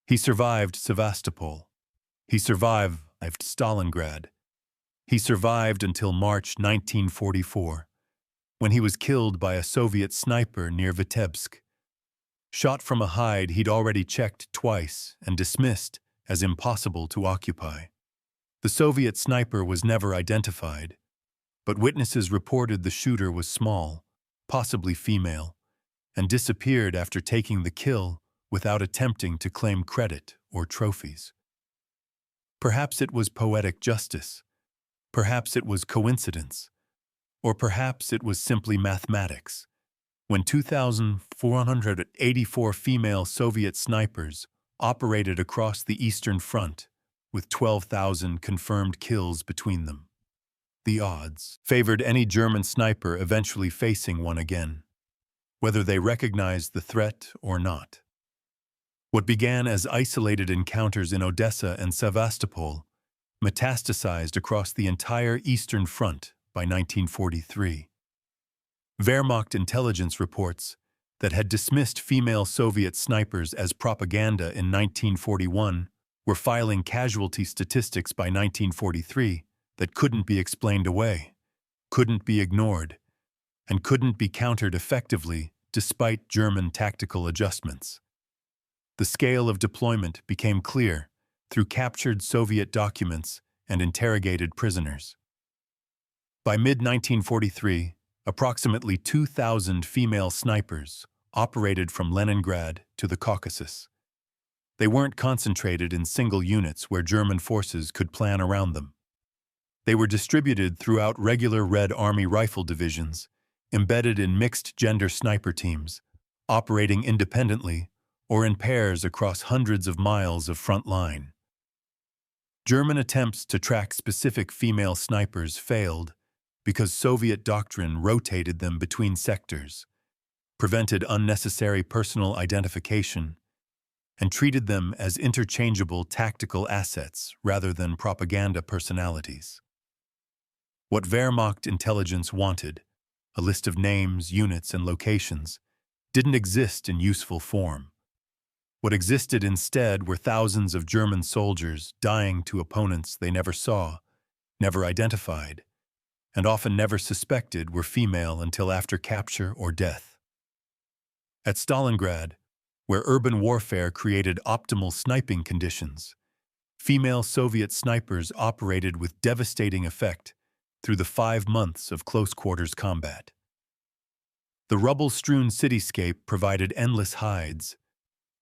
He survived Sevastopol. He survived Stalingrad. He survived until March 1944, when he was killed by a Soviet sniper near Vitebsk. Shot from a hide he'd already checked twice and dismissed as impossible to occupy. The Soviet sniper was never identified, but witnesses reported the shooter was small, possibly female, and disappeared after taking the kill without attempting to claim credit or trophies. Perhaps it was poetic justice. Perhaps it was coincidence. Or perhaps it was simply mathematics. When 2,484 female Soviet snipers operated across the Eastern Front, with 12,000 confirmed kills between them, the odds favored any German sniper eventually facing one again, whether they recognized the threat or not. What began as isolated encounters in Odessa and Sevastopol metastasized across the entire Eastern Front by 1943. Wehrmacht intelligence reports that had dismissed female Soviet snipers as propaganda in 1941 were filing casualty statistics by 1943 that couldn't be explained away, couldn't be ignored, and couldn't be countered effectively despite German tactical adjustments. The scale of deployment became clear through captured Soviet documents and interrogated prisoners. By mid-1943, approximately 2,000 female snipers operated from Leningrad to the Caucasus. They weren't concentrated in single units where German forces could plan around them. They were distributed throughout regular Red Army rifle divisions, embedded in mixed-gender sniper teams, operating independently or in pairs across hundreds of miles of front line. German attempts to track specific female snipers failed because Soviet doctrine rotated them between sectors, prevented unnecessary personal identification, and treated them as interchangeable tactical assets rather than propaganda personalities. What Wehrmacht intelligence wanted, a list of names, units, and locations, didn't exist in useful form. What existed instead were thousands of German soldiers dying to opponents they never saw, never identified, and often never suspected were female until after capture or death. At Stalingrad, where urban warfare created optimal sniping conditions, female Soviet snipers operated with devastating effect through the 5 months of close-quarters combat. The rubble-strewn cityscape provided endless hides.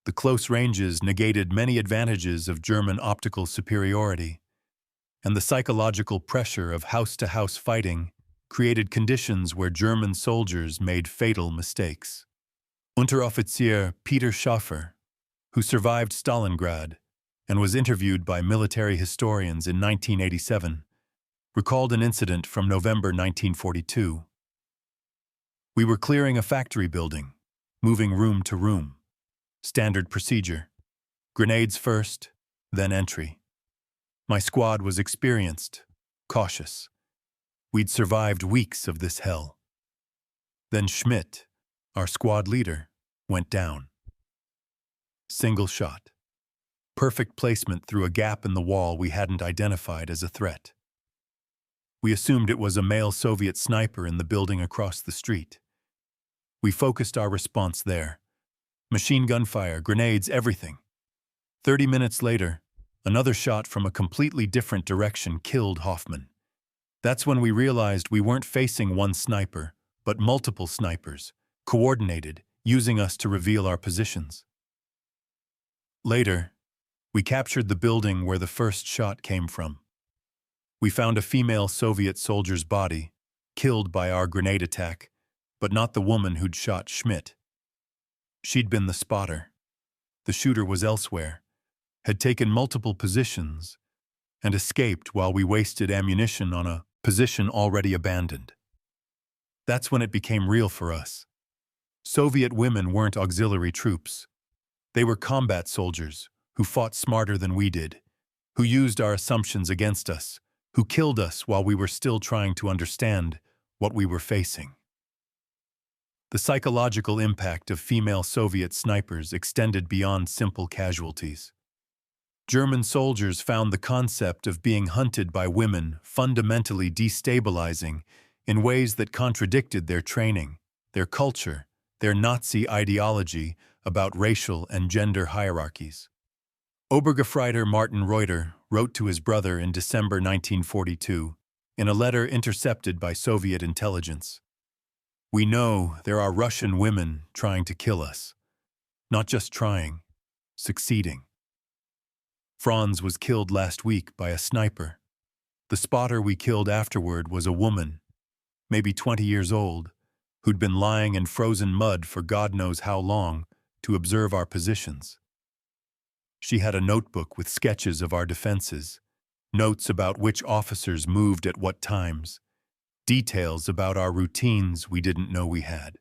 The close ranges negated many advantages of German optical superiority, and the psychological pressure of house-to-house fighting created conditions where German soldiers made fatal mistakes. Unteroffizier Peter Schaffer, who survived Stalingrad and was interviewed by military historians in 1987, recalled an incident from November 1942. "We were clearing a factory building, moving room to room. Standard procedure. Grenades first, then entry. My squad was experienced, cautious. We'd survived weeks of this hell. Then Schmidt, our squad leader, went down. Single shot. Perfect placement through a gap in the wall we hadn't identified as a threat. We assumed it was a male Soviet sniper in the building across the street. We focused our response there. Machine gun fire, grenades, everything. 30 minutes later, another shot from a completely different direction killed Hoffman. That's when we realized we weren't facing one sniper, but multiple snipers, coordinated, using us to reveal our positions. Later, we captured the building where the first shot came from. We found a female Soviet soldier's body, killed by our grenade attack, but not the woman who'd shot Schmidt. She'd been the spotter. The shooter was elsewhere, had taken multiple positions, and escaped while we wasted ammunition on a position already abandoned. That's when it became real for us. Soviet women weren't auxiliary troops. They were combat soldiers who fought smarter than we did, who used our assumptions against us, who killed us while we were still trying to understand what we were facing. The psychological impact of female Soviet snipers extended beyond simple casualties. German soldiers found the concept of being hunted by women fundamentally destabilizing in ways that contradicted their training, their culture, their Nazi ideology about racial and gender hierarchies. Obergefreiter Martin Reuter wrote to his brother in December 1942, in a letter intercepted by Soviet intelligence, "We know there are Russian women trying to kill us. Not just trying, succeeding." Franz was killed last week by a sniper. The spotter we killed afterward was a woman, maybe 20 years old, who'd been lying in frozen mud for God knows how long to observe our positions. She had a notebook with sketches of our defenses, notes about which officers moved at what times, details about our routines we didn't know we had.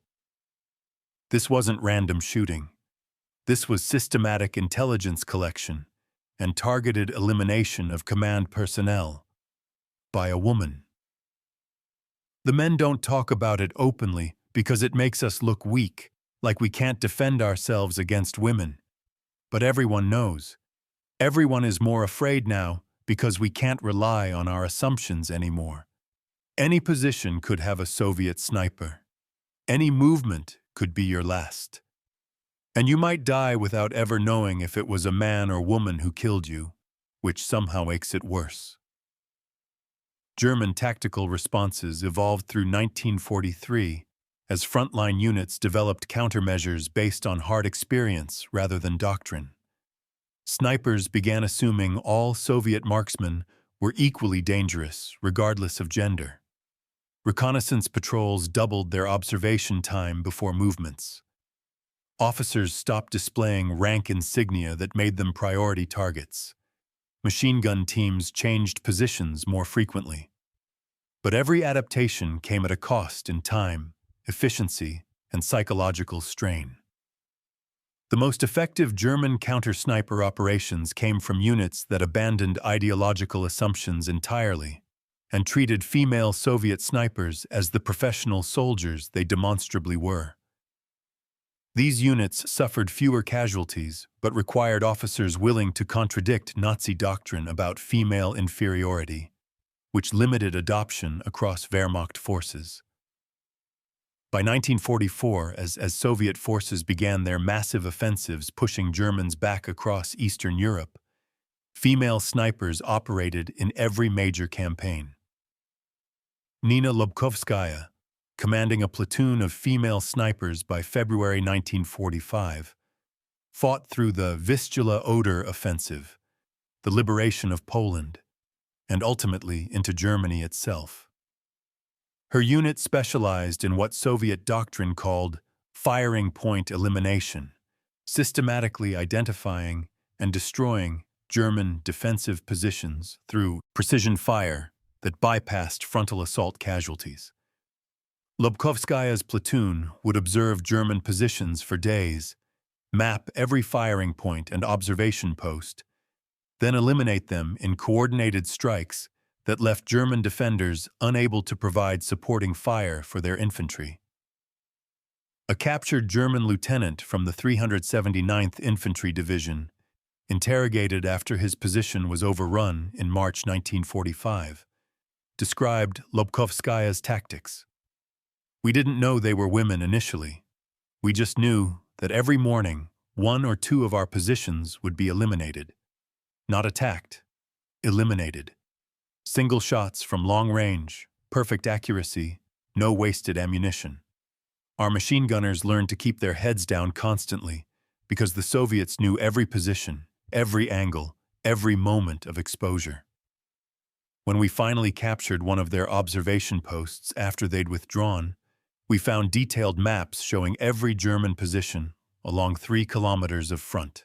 This wasn't random shooting. This was systematic intelligence collection and targeted elimination of command personnel by a woman. The men don't talk about it openly because it makes us look weak, like we can't defend ourselves against women. But everyone knows. Everyone is more afraid now because we can't rely on our assumptions anymore. Any position could have a Soviet sniper. Any movement could be your last. And you might die without ever knowing if it was a man or woman who killed you, which somehow makes it worse. German tactical responses evolved through 1943 as frontline units developed countermeasures based on hard experience rather than doctrine. Snipers began assuming all Soviet marksmen were equally dangerous, regardless of gender. Reconnaissance patrols doubled their observation time before movements. Officers stopped displaying rank insignia that made them priority targets. Machine gun teams changed positions more frequently. But every adaptation came at a cost in time, efficiency, and psychological strain. The most effective German counter-sniper operations came from units that abandoned ideological assumptions entirely and treated female Soviet snipers as the professional soldiers they demonstrably were. These units suffered fewer casualties but required officers willing to contradict Nazi doctrine about female inferiority, which limited adoption across Wehrmacht forces. By 1944, as Soviet forces began their massive offensives pushing Germans back across Eastern Europe, female snipers operated in every major campaign. Nina Lobkovskaya, commanding a platoon of female snipers by February 1945, fought through the Vistula Oder offensive, the liberation of Poland, and ultimately into Germany itself. Her unit specialized in what Soviet doctrine called firing point elimination, systematically identifying and destroying German defensive positions through precision fire that bypassed frontal assault casualties. Lobkovskaya's platoon would observe German positions for days, map every firing point and observation post, then eliminate them in coordinated strikes that left German defenders unable to provide supporting fire for their infantry. A captured German lieutenant from the 379th Infantry Division, interrogated after his position was overrun in March 1945, described Lobkovskaya's tactics. "We didn't know they were women initially. We just knew that every morning, one or two of our positions would be eliminated. Not attacked, eliminated. Single shots from long range, perfect accuracy, no wasted ammunition. Our machine gunners learned to keep their heads down constantly because the Soviets knew every position, every angle, every moment of exposure. When we finally captured one of their observation posts after they'd withdrawn, we found detailed maps showing every German position along 3 kilometers of front.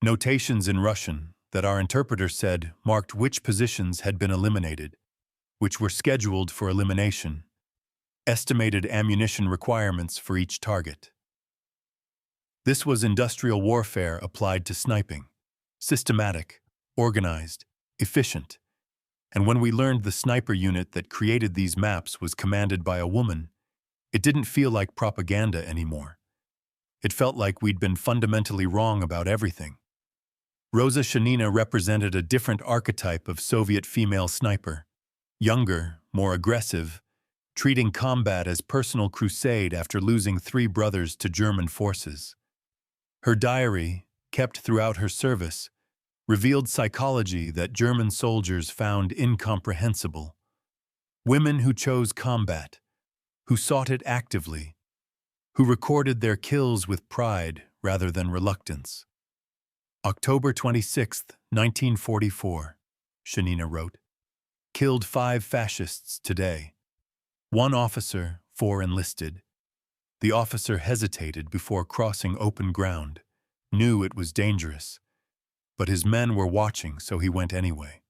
Notations in Russian that our interpreter said marked which positions had been eliminated, which were scheduled for elimination, estimated ammunition requirements for each target. This was industrial warfare applied to sniping, systematic, organized, efficient. And when we learned the sniper unit that created these maps was commanded by a woman, it didn't feel like propaganda anymore. It felt like we'd been fundamentally wrong about everything. Rosa Shanina represented a different archetype of Soviet female sniper, younger, more aggressive, treating combat as personal crusade after losing 3 brothers to German forces. Her diary, kept throughout her service, revealed psychology that German soldiers found incomprehensible. Women who chose combat, who sought it actively, who recorded their kills with pride rather than reluctance. October 26, 1944, Shanina wrote. Killed 5 fascists today. 1 officer, 4 enlisted. The officer hesitated before crossing open ground, knew it was dangerous, but his men were watching, so he went anyway.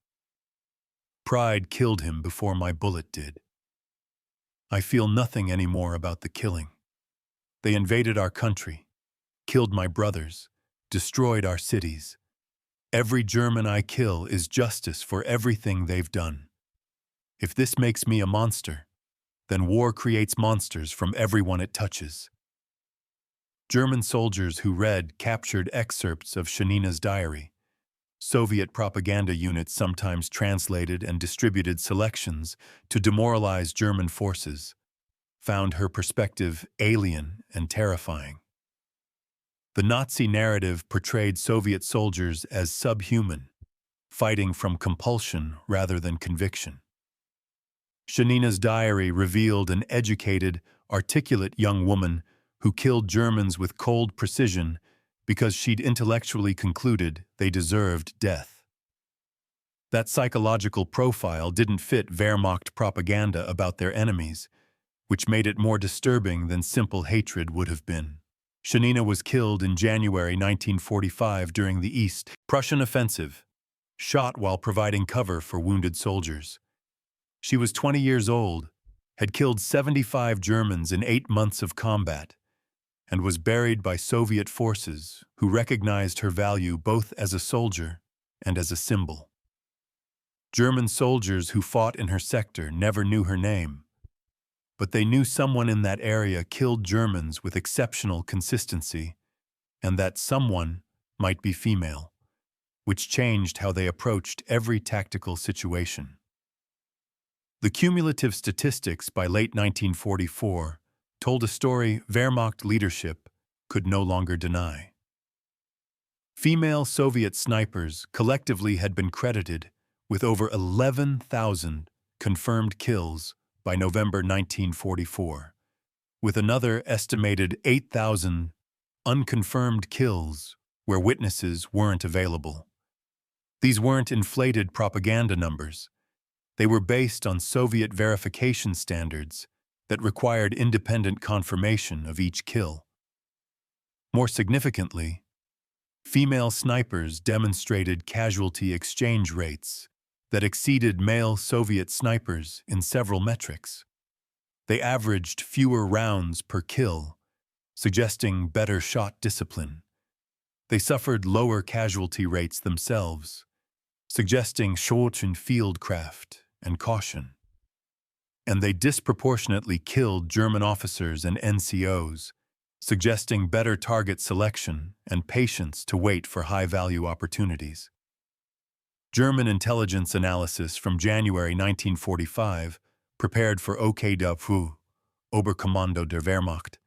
Pride killed him before my bullet did. I feel nothing anymore about the killing. They invaded our country, killed my brothers, destroyed our cities. Every German I kill is justice for everything they've done. If this makes me a monster, then war creates monsters from everyone it touches. German soldiers who read captured excerpts of Shanina's diary. Soviet propaganda units sometimes translated and distributed selections to demoralize German forces, found her perspective alien and terrifying. The Nazi narrative portrayed Soviet soldiers as subhuman, fighting from compulsion rather than conviction. Shanina's diary revealed an educated, articulate young woman who killed Germans with cold precision because she'd intellectually concluded they deserved death. That psychological profile didn't fit Wehrmacht propaganda about their enemies, which made it more disturbing than simple hatred would have been. Shanina was killed in January 1945 during the East Prussian offensive, shot while providing cover for wounded soldiers. She was 20 years old, had killed 75 Germans in 8 months of combat, and was buried by Soviet forces who recognized her value both as a soldier and as a symbol. German soldiers who fought in her sector never knew her name, but they knew someone in that area killed Germans with exceptional consistency, and that someone might be female, which changed how they approached every tactical situation. The cumulative statistics by late 1944 told a story Wehrmacht leadership could no longer deny. Female Soviet snipers collectively had been credited with over 11,000 confirmed kills by November 1944, with another estimated 8,000 unconfirmed kills where witnesses weren't available. These weren't inflated propaganda numbers. They were based on Soviet verification standards that required independent confirmation of each kill. More significantly, female snipers demonstrated casualty exchange rates that exceeded male Soviet snipers in several metrics. They averaged fewer rounds per kill, suggesting better shot discipline. They suffered lower casualty rates themselves, suggesting short and fieldcraft and caution. And they disproportionately killed German officers and NCOs, suggesting better target selection and patience to wait for high-value opportunities. German intelligence analysis from January 1945, prepared for WWII, Oberkommando der Wehrmacht,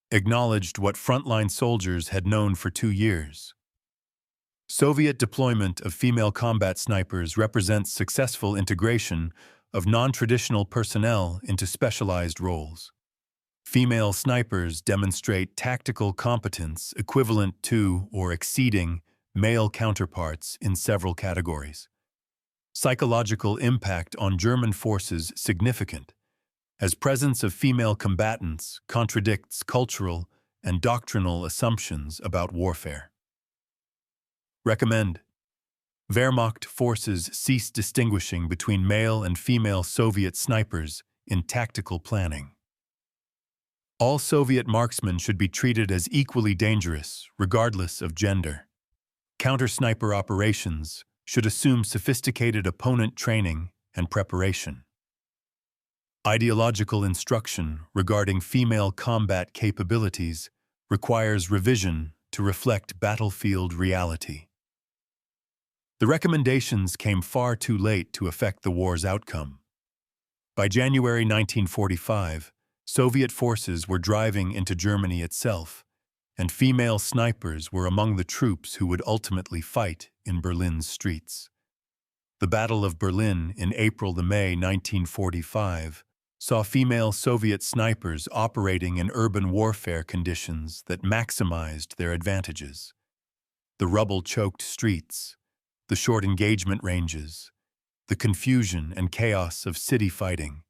acknowledged what frontline soldiers had known for 2 years. Soviet deployment of female combat snipers represents successful integration of non-traditional personnel into specialized roles. Female snipers demonstrate tactical competence equivalent to or exceeding male counterparts in several categories. Psychological impact on German forces significant, as presence of female combatants contradicts cultural and doctrinal assumptions about warfare. Recommend: Wehrmacht forces cease distinguishing between male and female Soviet snipers in tactical planning. All Soviet marksmen should be treated as equally dangerous, regardless of gender. Counter-sniper operations should assume sophisticated opponent training and preparation. Ideological instruction regarding female combat capabilities requires revision to reflect battlefield reality. The recommendations came far too late to affect the war's outcome. By January 1945, Soviet forces were driving into Germany itself, and female snipers were among the troops who would ultimately fight in Berlin's streets. The Battle of Berlin in April–May 1945 saw female Soviet snipers operating in urban warfare conditions that maximized their advantages. The rubble-choked streets, the short engagement ranges, the confusion and chaos of city fighting,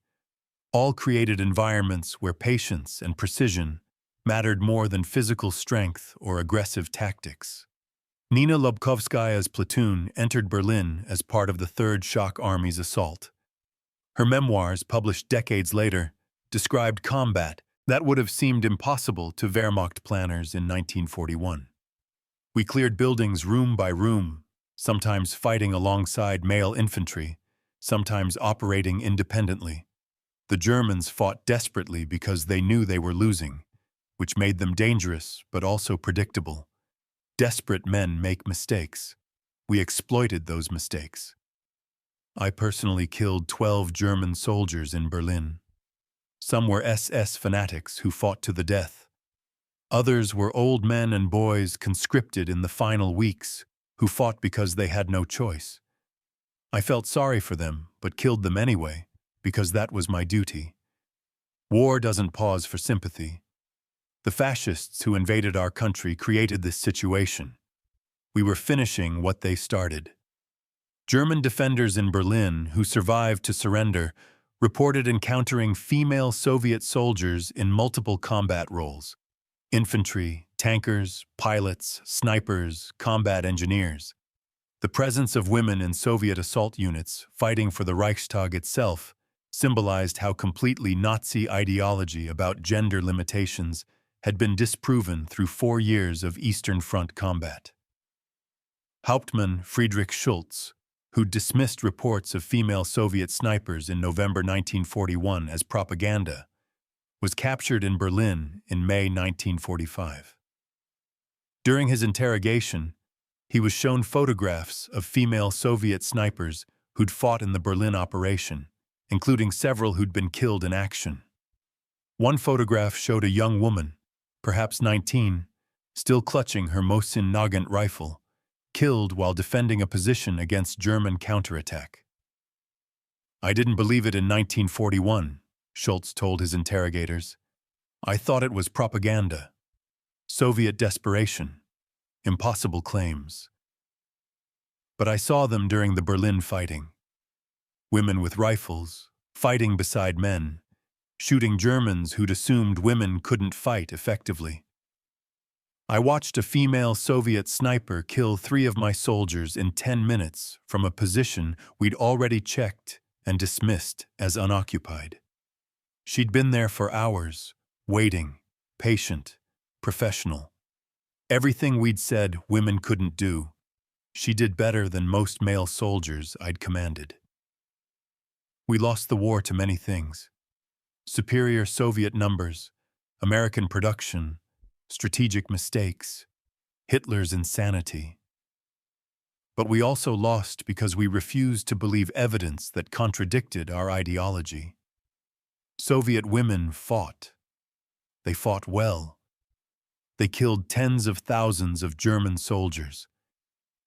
all created environments where patience and precision mattered more than physical strength or aggressive tactics. Nina Lobkovskaya's platoon entered Berlin as part of the Third Shock Army's assault. Her memoirs, published decades later, described combat that would have seemed impossible to Wehrmacht planners in 1941. We cleared buildings room by room, sometimes fighting alongside male infantry, sometimes operating independently. The Germans fought desperately because they knew they were losing, which made them dangerous but also predictable. Desperate men make mistakes. We exploited those mistakes. I personally killed 12 German soldiers in Berlin. Some were SS fanatics who fought to the death. Others were old men and boys conscripted in the final weeks who fought because they had no choice. I felt sorry for them, but killed them anyway, because that was my duty. War doesn't pause for sympathy. The fascists who invaded our country created this situation. We were finishing what they started. German defenders in Berlin who survived to surrender reported encountering female Soviet soldiers in multiple combat roles: infantry, tankers, pilots, snipers, combat engineers. The presence of women in Soviet assault units fighting for the Reichstag itself symbolized how completely Nazi ideology about gender limitations had been disproven through 4 years of Eastern Front combat. Hauptmann Friedrich Schultz, who dismissed reports of female Soviet snipers in November 1941 as propaganda, was captured in Berlin in May 1945. During his interrogation, he was shown photographs of female Soviet snipers who'd fought in the Berlin operation, including several who'd been killed in action. One photograph showed a young woman, perhaps 19, still clutching her Mosin-Nagant rifle, killed while defending a position against German counterattack. I didn't believe it in 1941, Schultz told his interrogators. I thought it was propaganda, Soviet desperation, impossible claims. But I saw them during the Berlin fighting. Women with rifles, fighting beside men, shooting Germans who'd assumed women couldn't fight effectively. I watched a female Soviet sniper kill 3 of my soldiers in 10 minutes from a position we'd already checked and dismissed as unoccupied. She'd been there for hours, waiting, patient, professional. Everything we'd said women couldn't do, she did better than most male soldiers I'd commanded. We lost the war to many things: superior Soviet numbers, American production, strategic mistakes, Hitler's insanity. But we also lost because we refused to believe evidence that contradicted our ideology. Soviet women fought. They fought well. They killed tens of thousands of German soldiers.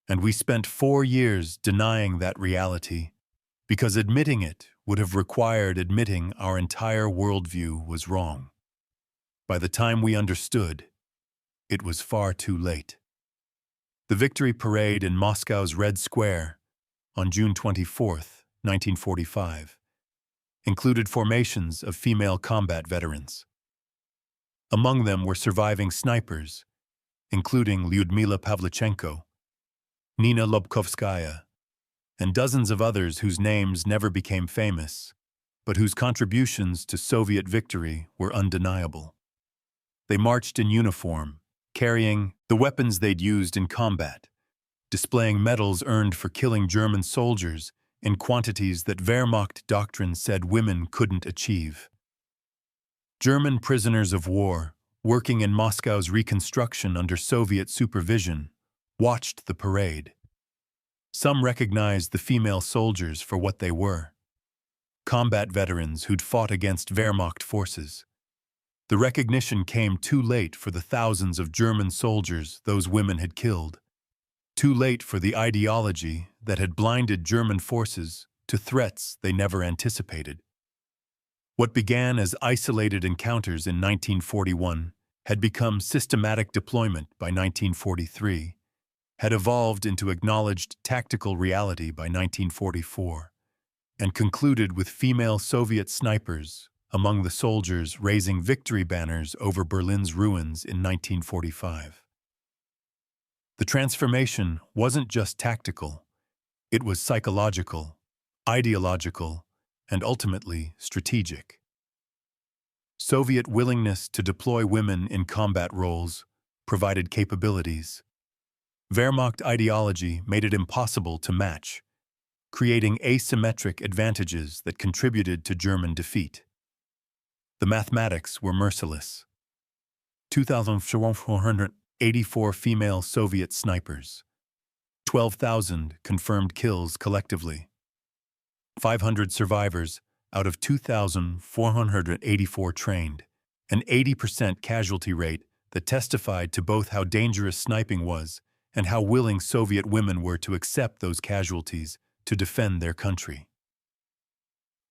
And we spent 4 years denying that reality, because admitting it would have required admitting our entire worldview was wrong. By the time we understood, it was far too late. The victory parade in Moscow's Red Square on June 24, 1945, included formations of female combat veterans. Among them were surviving snipers, including Lyudmila Pavlichenko, Nina Lobkovskaya, and dozens of others whose names never became famous, but whose contributions to Soviet victory were undeniable. They marched in uniform, carrying the weapons they'd used in combat, displaying medals earned for killing German soldiers in quantities that Wehrmacht doctrine said women couldn't achieve. German prisoners of war, working in Moscow's reconstruction under Soviet supervision, watched the parade. Some recognized the female soldiers for what they were: combat veterans who'd fought against Wehrmacht forces. The recognition came too late for the thousands of German soldiers those women had killed, too late for the ideology that had blinded German forces to threats they never anticipated. What began as isolated encounters in 1941 had become systematic deployment by 1943, had evolved into acknowledged tactical reality by 1944 and concluded with female Soviet snipers among the soldiers raising victory banners over Berlin's ruins in 1945. The transformation wasn't just tactical, it was psychological, ideological, and ultimately strategic. Soviet willingness to deploy women in combat roles provided capabilities. Wehrmacht ideology made it impossible to match, creating asymmetric advantages that contributed to German defeat. The mathematics were merciless. 2,484 female Soviet snipers, 12,000 confirmed kills collectively, 500 survivors out of 2,484 trained, an 80% casualty rate that testified to both how dangerous sniping was and how willing Soviet women were to accept those casualties to defend their country.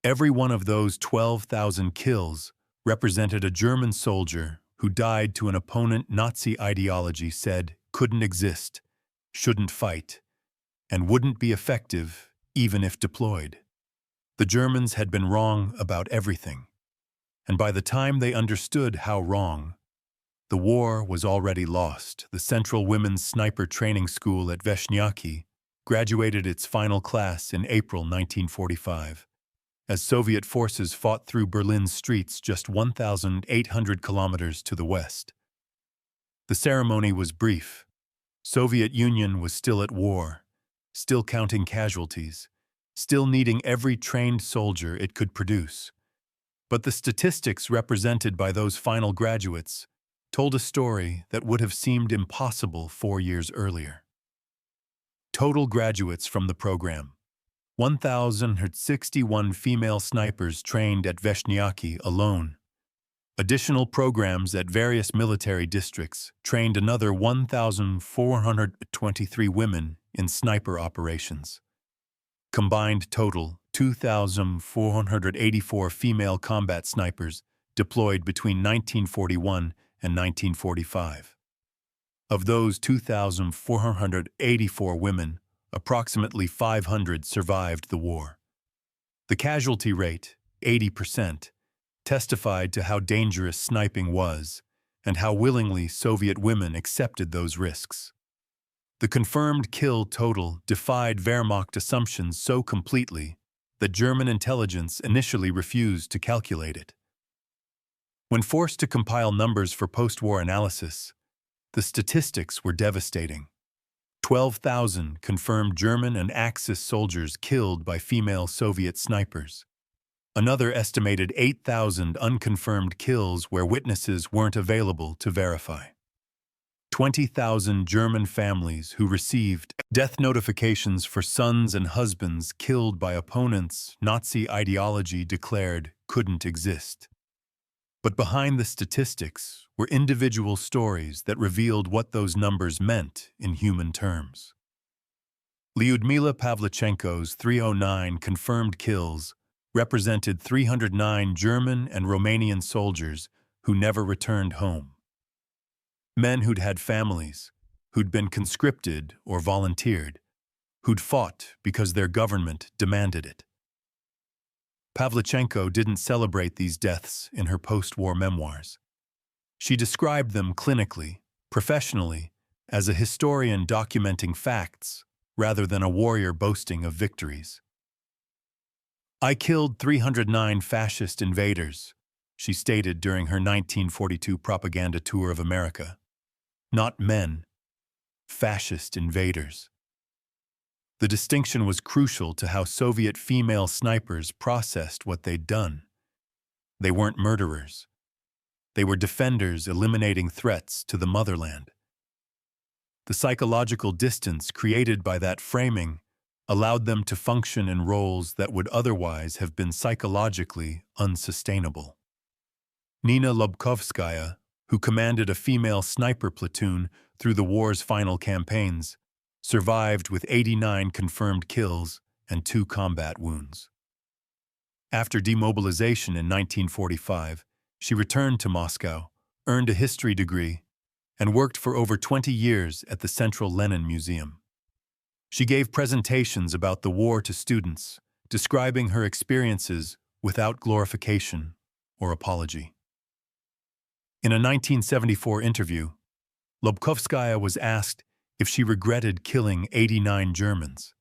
Every one of those 12,000 kills represented a German soldier who died to an opponent Nazi ideology said couldn't exist, shouldn't fight, and wouldn't be effective even if deployed. The Germans had been wrong about everything, and by the time they understood how wrong, the war was already lost. The Central Women's Sniper Training School at WWII graduated its final class in April 1945, as Soviet forces fought through Berlin's streets just 1,800 kilometers to the west. The ceremony was brief. Soviet Union was still at war, still counting casualties, still needing every trained soldier it could produce. But the statistics represented by those final graduates told a story that would have seemed impossible 4 years earlier. Total graduates from the program: 1,061 female snipers trained at WWII alone. Additional programs at various military districts trained another 1,423 women in sniper operations. Combined total, 2,484 female combat snipers deployed between 1941 and 1945. Of those 2,484 women, approximately 500 survived the war. The casualty rate, 80%, testified to how dangerous sniping was and how willingly Soviet women accepted those risks. The confirmed kill total defied Wehrmacht assumptions so completely that German intelligence initially refused to calculate it. When forced to compile numbers for post-war analysis, the statistics were devastating. 12,000 confirmed German and Axis soldiers killed by female Soviet snipers. Another estimated 8,000 unconfirmed kills where witnesses weren't available to verify. 20,000 German families who received death notifications for sons and husbands killed by opponents Nazi ideology declared couldn't exist. But behind the statistics were individual stories that revealed what those numbers meant in human terms. Lyudmila Pavlichenko's 309 confirmed kills represented 309 German and Romanian soldiers who never returned home. Men who'd had families, who'd been conscripted or volunteered, who'd fought because their government demanded it. Pavlichenko didn't celebrate these deaths in her post-war memoirs. She described them clinically, professionally, as a historian documenting facts rather than a warrior boasting of victories. "I killed 309 fascist invaders," she stated during her 1942 propaganda tour of America. Not men, fascist invaders. The distinction was crucial to how Soviet female snipers processed what they'd done. They weren't murderers. They were defenders eliminating threats to the motherland. The psychological distance created by that framing allowed them to function in roles that would otherwise have been psychologically unsustainable. Nina Lobkovskaya, who commanded a female sniper platoon through the war's final campaigns, survived with 89 confirmed kills and 2 combat wounds. After demobilization in 1945, she returned to Moscow, earned a history degree, and worked for over 20 years at the Central Lenin Museum. She gave presentations about the war to students, describing her experiences without glorification or apology. In a 1974 interview, Lobkovskaya was asked if she regretted killing 89 Germans.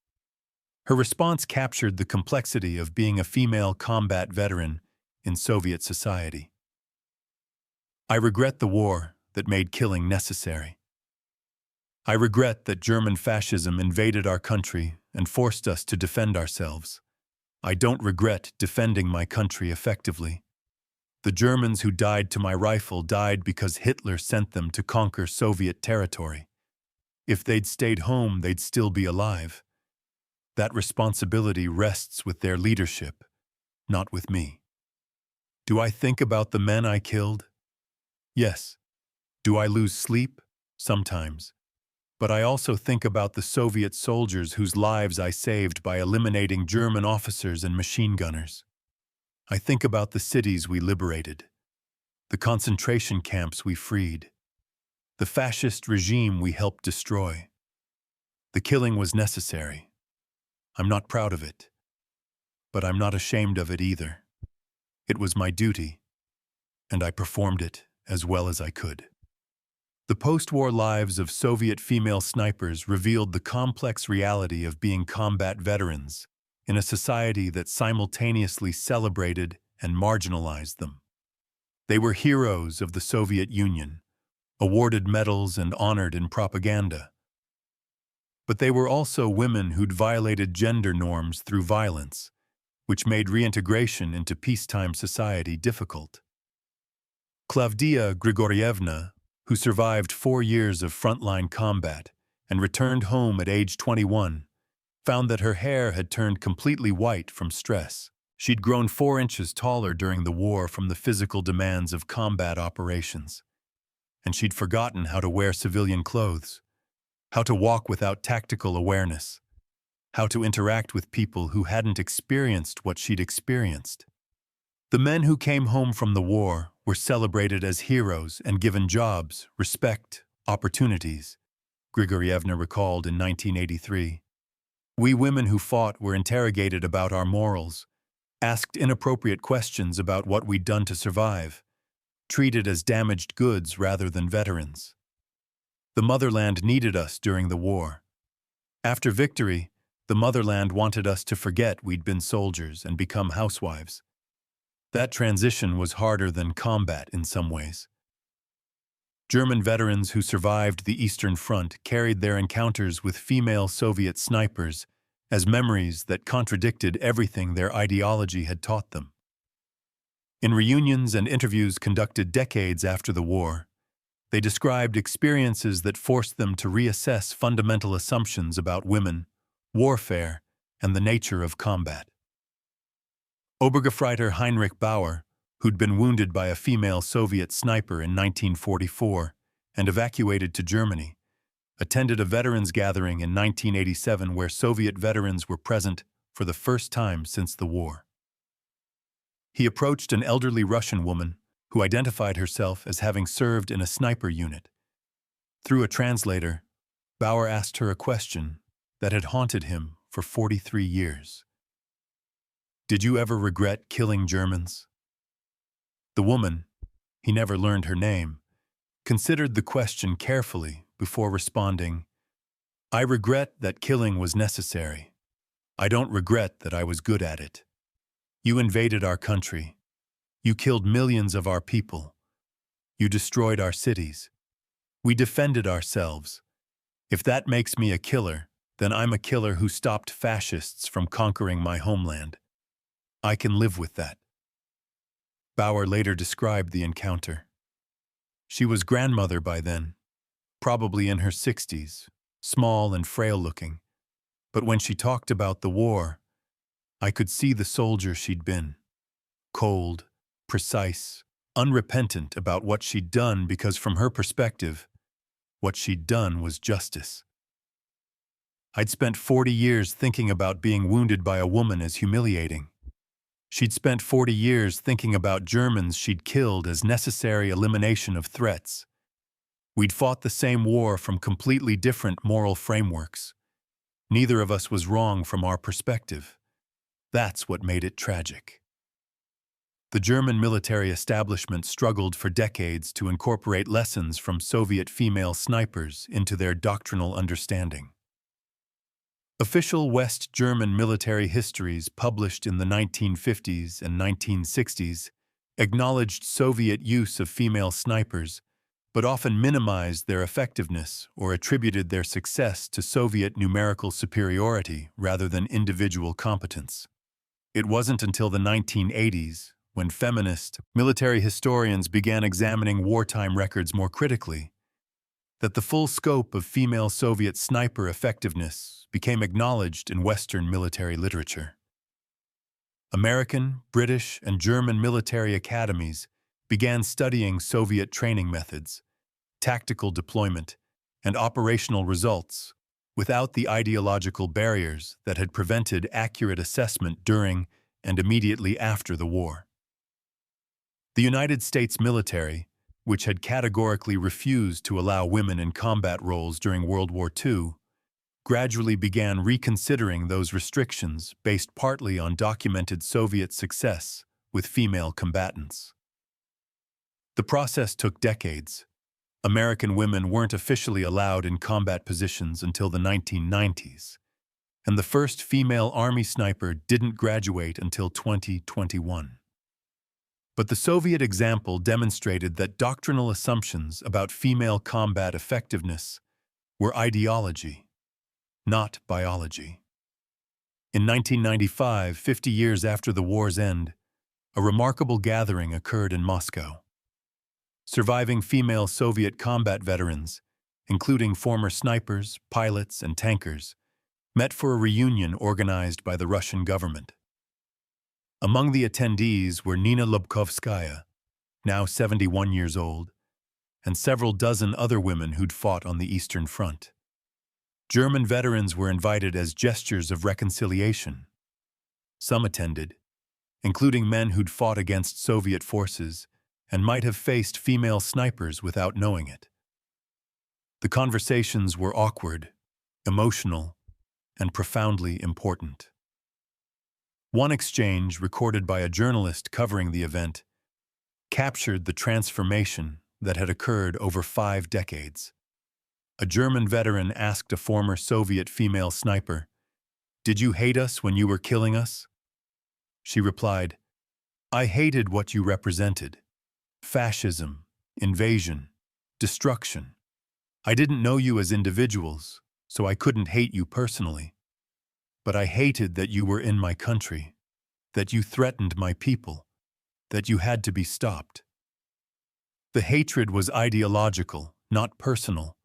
Her response captured the complexity of being a female combat veteran in Soviet society. "I regret the war that made killing necessary. I regret that German fascism invaded our country and forced us to defend ourselves. I don't regret defending my country effectively. The Germans who died to my rifle died because Hitler sent them to conquer Soviet territory. If they'd stayed home, they'd still be alive. That responsibility rests with their leadership, not with me. Do I think about the men I killed? Yes. Do I lose sleep? Sometimes. But I also think about the Soviet soldiers whose lives I saved by eliminating German officers and machine gunners. I think about the cities we liberated, the concentration camps we freed, the fascist regime we helped destroy. The killing was necessary. I'm not proud of it, but I'm not ashamed of it either. It was my duty, and I performed it as well as I could." The post-war lives of Soviet female snipers revealed the complex reality of being combat veterans in a society that simultaneously celebrated and marginalized them. They were heroes of the Soviet Union, awarded medals and honored in propaganda. But they were also women who'd violated gender norms through violence, which made reintegration into peacetime society difficult. Klavdia Grigorievna, who survived 4 years of frontline combat and returned home at age 21, found that her hair had turned completely white from stress. She'd grown 4 inches taller during the war from the physical demands of combat operations. And she'd forgotten how to wear civilian clothes, how to walk without tactical awareness, how to interact with people who hadn't experienced what she'd experienced. The men who came home from the war were celebrated as heroes and given jobs, respect, opportunities, Grigorievna recalled in 1983. We women who fought were interrogated about our morals, asked inappropriate questions about what we'd done to survive, treated as damaged goods rather than veterans. The motherland needed us during the war. After victory, the motherland wanted us to forget we'd been soldiers and become housewives. That transition was harder than combat in some ways. German veterans who survived the Eastern Front carried their encounters with female Soviet snipers as memories that contradicted everything their ideology had taught them. In reunions and interviews conducted decades after the war, they described experiences that forced them to reassess fundamental assumptions about women, warfare, and the nature of combat. Obergefreiter Heinrich Bauer, who'd been wounded by a female Soviet sniper in 1944 and evacuated to Germany, attended a veterans gathering in 1987 where Soviet veterans were present for the first time since the war. He approached an elderly Russian woman who identified herself as having served in a sniper unit. Through a translator, Bauer asked her a question that had haunted him for 43 years. "Did you ever regret killing Germans?" The woman, he never learned her name, considered the question carefully before responding, "I regret that killing was necessary. I don't regret that I was good at it. You invaded our country. You killed millions of our people. You destroyed our cities. We defended ourselves. If that makes me a killer, then I'm a killer who stopped fascists from conquering my homeland. I can live with that." Bauer later described the encounter. She was grandmother by then, probably in her 60s, small and frail-looking, but when she talked about the war, I could see the soldier she'd been, cold, precise, unrepentant about what she'd done because from her perspective, what she'd done was justice. "I'd spent 40 years thinking about being wounded by a woman as humiliating. She'd spent 40 years thinking about Germans she'd killed as necessary elimination of threats. We'd fought the same war from completely different moral frameworks. Neither of us was wrong from our perspective. That's what made it tragic. The German military establishment struggled for decades to incorporate lessons from Soviet female snipers into their doctrinal understanding. Official West German military histories published in the 1950s and 1960s acknowledged Soviet use of female snipers, but often minimized their effectiveness or attributed their success to Soviet numerical superiority rather than individual competence. It wasn't until the 1980s, when feminist military historians began examining wartime records more critically, that the full scope of female Soviet sniper effectiveness became acknowledged in Western military literature. American, British, and German military academies began studying Soviet training methods, tactical deployment, and operational results without the ideological barriers that had prevented accurate assessment during and immediately after the war. The United States military, which had categorically refused to allow women in combat roles during World War II, gradually began reconsidering those restrictions based partly on documented Soviet success with female combatants. The process took decades. American women weren't officially allowed in combat positions until the 1990s, and the first female Army sniper didn't graduate until 2021. But the Soviet example demonstrated that doctrinal assumptions about female combat effectiveness were ideology, not biology. In 1995, 50 years after the war's end, a remarkable gathering occurred in Moscow. Surviving female Soviet combat veterans, including former snipers, pilots, and tankers, met for a reunion organized by the Russian government. Among the attendees were Nina Lubkovskaya, now 71 years old, and several dozen other women who'd fought on the Eastern Front. German veterans were invited as gestures of reconciliation. Some attended, including men who'd fought against Soviet forces and might have faced female snipers without knowing it. The conversations were awkward, emotional, and profoundly important. One exchange, recorded by a journalist covering the event, captured the transformation that had occurred over 5 decades. A German veteran asked a former Soviet female sniper, "Did you hate us when you were killing us?" She replied, "I hated what you represented. Fascism, invasion, destruction. I didn't know you as individuals, so I couldn't hate you personally. But I hated that you were in my country, that you threatened my people, that you had to be stopped." The hatred was ideological, not personal.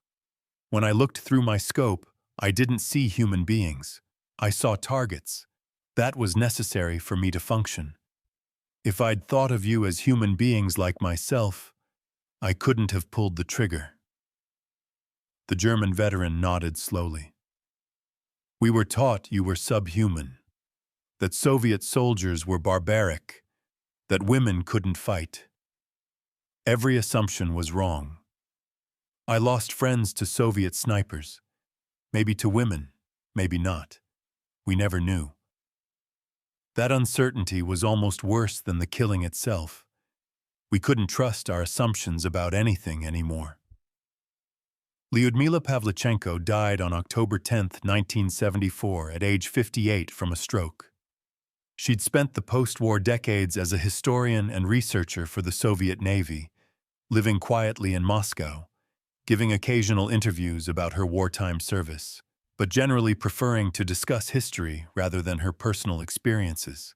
When I looked through my scope, I didn't see human beings. I saw targets. That was necessary for me to function. If I'd thought of you as human beings like myself, I couldn't have pulled the trigger. The German veteran nodded slowly. "We were taught you were subhuman, that Soviet soldiers were barbaric, that women couldn't fight. Every assumption was wrong. I lost friends to Soviet snipers, maybe to women, maybe not. We never knew. That uncertainty was almost worse than the killing itself. We couldn't trust our assumptions about anything anymore." Lyudmila Pavlichenko died on October 10, 1974, at age 58 from a stroke. She'd spent the post-war decades as a historian and researcher for the Soviet Navy, living quietly in Moscow, giving occasional interviews about her wartime service, but generally preferring to discuss history rather than her personal experiences.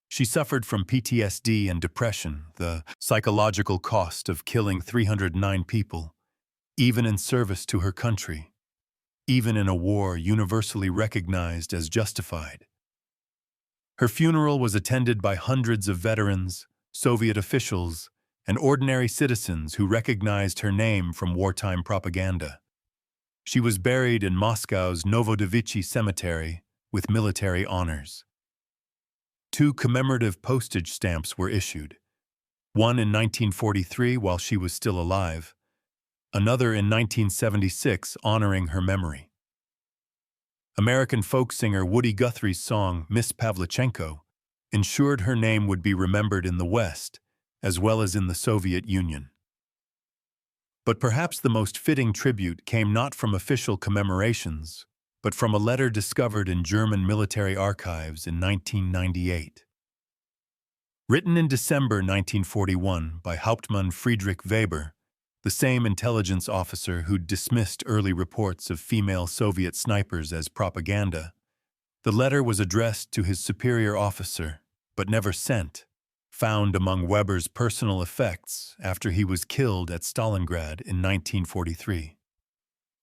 She suffered from PTSD and depression, the psychological cost of killing 309 people, even in service to her country, even in a war universally recognized as justified. Her funeral was attended by hundreds of veterans, Soviet officials, and ordinary citizens who recognized her name from wartime propaganda. She was buried in Moscow's WWII cemetery with military honors. 2 commemorative postage stamps were issued, one in 1943 while she was still alive, another in 1976 honoring her memory. American folk singer Woody Guthrie's song, Miss Pavlichenko, ensured her name would be remembered in the West, as well as in the Soviet Union. But perhaps the most fitting tribute came not from official commemorations, but from a letter discovered in German military archives in 1998. Written in December 1941 by Hauptmann Friedrich Weber, the same intelligence officer who'd dismissed early reports of female Soviet snipers as propaganda, the letter was addressed to his superior officer, but never sent, found among Weber's personal effects after he was killed at Stalingrad in 1943.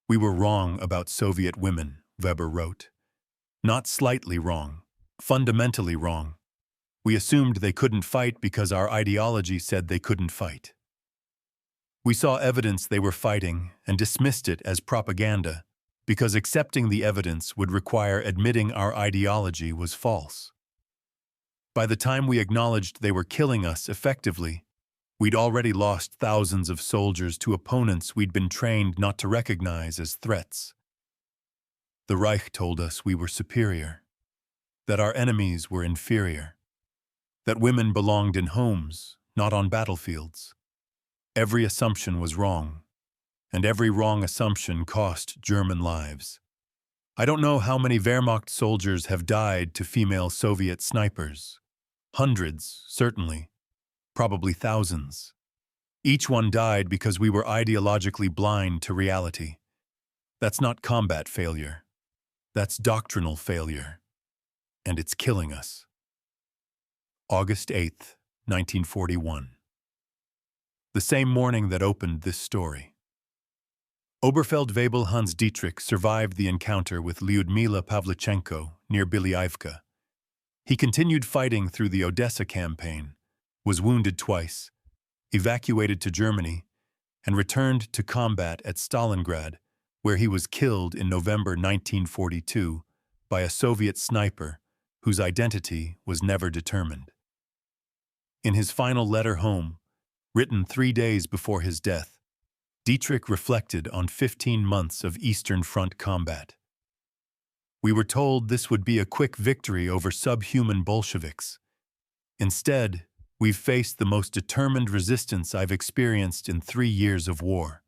"We were wrong about Soviet women," Weber wrote. "Not slightly wrong, fundamentally wrong. We assumed they couldn't fight because our ideology said they couldn't fight. We saw evidence they were fighting and dismissed it as propaganda because accepting the evidence would require admitting our ideology was false. By the time we acknowledged they were killing us effectively, we'd already lost thousands of soldiers to opponents we'd been trained not to recognize as threats. The Reich told us we were superior, that our enemies were inferior, that women belonged in homes, not on battlefields. Every assumption was wrong, and every wrong assumption cost German lives. I don't know how many Wehrmacht soldiers have died to female Soviet snipers. Hundreds, certainly. Probably thousands. Each one died because we were ideologically blind to reality. That's not combat failure. That's doctrinal failure. And it's killing us." August 8, 1941. The same morning that opened this story. Oberfeldwebel Hans Dietrich survived the encounter with Lyudmila Pavlichenko near Bilyivka. He continued fighting through the Odessa campaign, was wounded twice, evacuated to Germany, and returned to combat at Stalingrad, where he was killed in November 1942 by a Soviet sniper whose identity was never determined. In his final letter home, written 3 days before his death, Dietrich reflected on 15 months of Eastern Front combat. "We were told this would be a quick victory over subhuman Bolsheviks. Instead, we've faced the most determined resistance I've experienced in 3 years of war.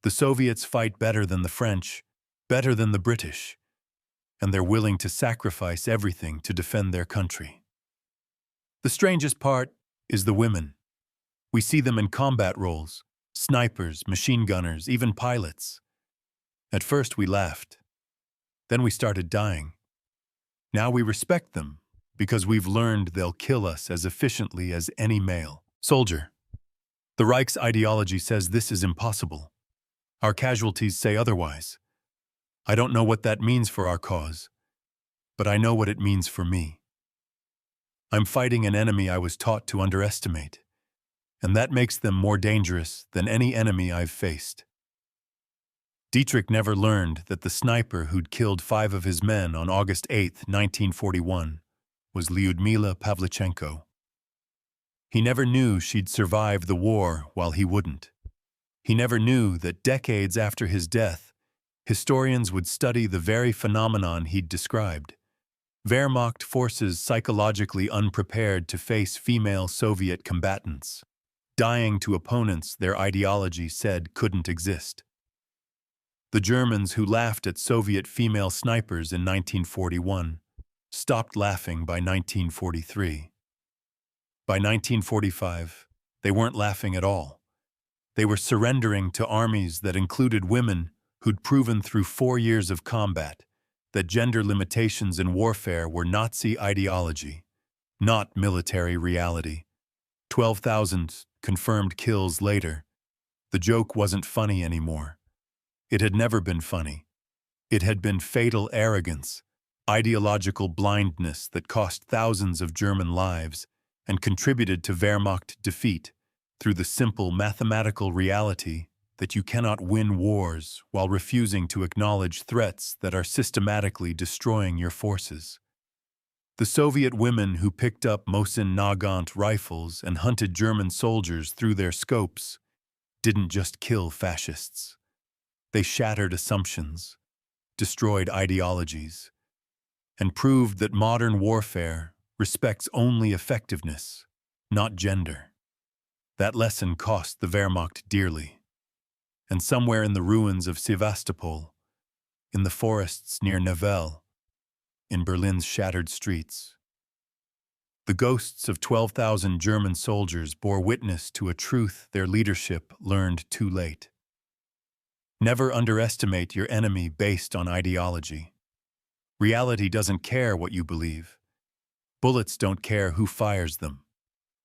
The Soviets fight better than the French, better than the British, and they're willing to sacrifice everything to defend their country. The strangest part is the women. We see them in combat roles, snipers, machine gunners, even pilots. At first we laughed. Then we started dying. Now we respect them because we've learned they'll kill us as efficiently as any male soldier. The Reich's ideology says this is impossible. Our casualties say otherwise. I don't know what that means for our cause, but I know what it means for me. I'm fighting an enemy I was taught to underestimate, and that makes them more dangerous than any enemy I've faced." Dietrich never learned that the sniper who'd killed 5 of his men on August 8, 1941, was Lyudmila Pavlichenko. He never knew she'd survive the war while he wouldn't. He never knew that decades after his death, historians would study the very phenomenon he'd described. Wehrmacht forces psychologically unprepared to face female Soviet combatants, dying to opponents their ideology said couldn't exist. The Germans who laughed at Soviet female snipers in 1941 stopped laughing by 1943. By 1945, they weren't laughing at all. They were surrendering to armies that included women who'd proven through 4 years of combat that gender limitations in warfare were Nazi ideology, not military reality. 12,000 confirmed kills later, the joke wasn't funny anymore. It had never been funny. It had been fatal arrogance, ideological blindness that cost thousands of German lives and contributed to Wehrmacht defeat through the simple mathematical reality that you cannot win wars while refusing to acknowledge threats that are systematically destroying your forces. The Soviet women who picked up Mosin-Nagant rifles and hunted German soldiers through their scopes didn't just kill fascists. They shattered assumptions, destroyed ideologies, and proved that modern warfare respects only effectiveness, not gender. That lesson cost the Wehrmacht dearly. And somewhere in the ruins of Sevastopol, in the forests near Nivelle, in Berlin's shattered streets, the ghosts of 12,000 German soldiers bore witness to a truth their leadership learned too late. Never underestimate your enemy based on ideology. Reality doesn't care what you believe. Bullets don't care who fires them.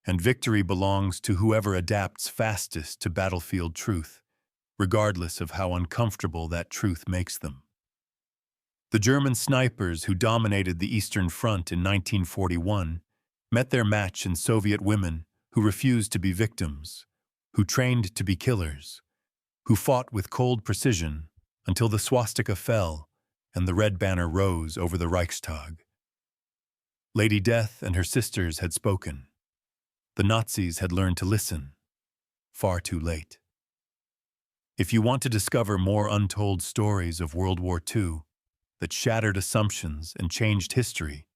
And victory belongs to whoever adapts fastest to battlefield truth, regardless of how uncomfortable that truth makes them. The German snipers who dominated the Eastern Front in 1941 met their match in Soviet women who refused to be victims, who trained to be killers, who fought with cold precision until the swastika fell and the red banner rose over the Reichstag. Lady Death and her sisters had spoken. The Nazis had learned to listen, far too late. If you want to discover more untold stories of World War II that shattered assumptions and changed history,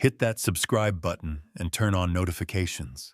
hit that subscribe button and turn on notifications.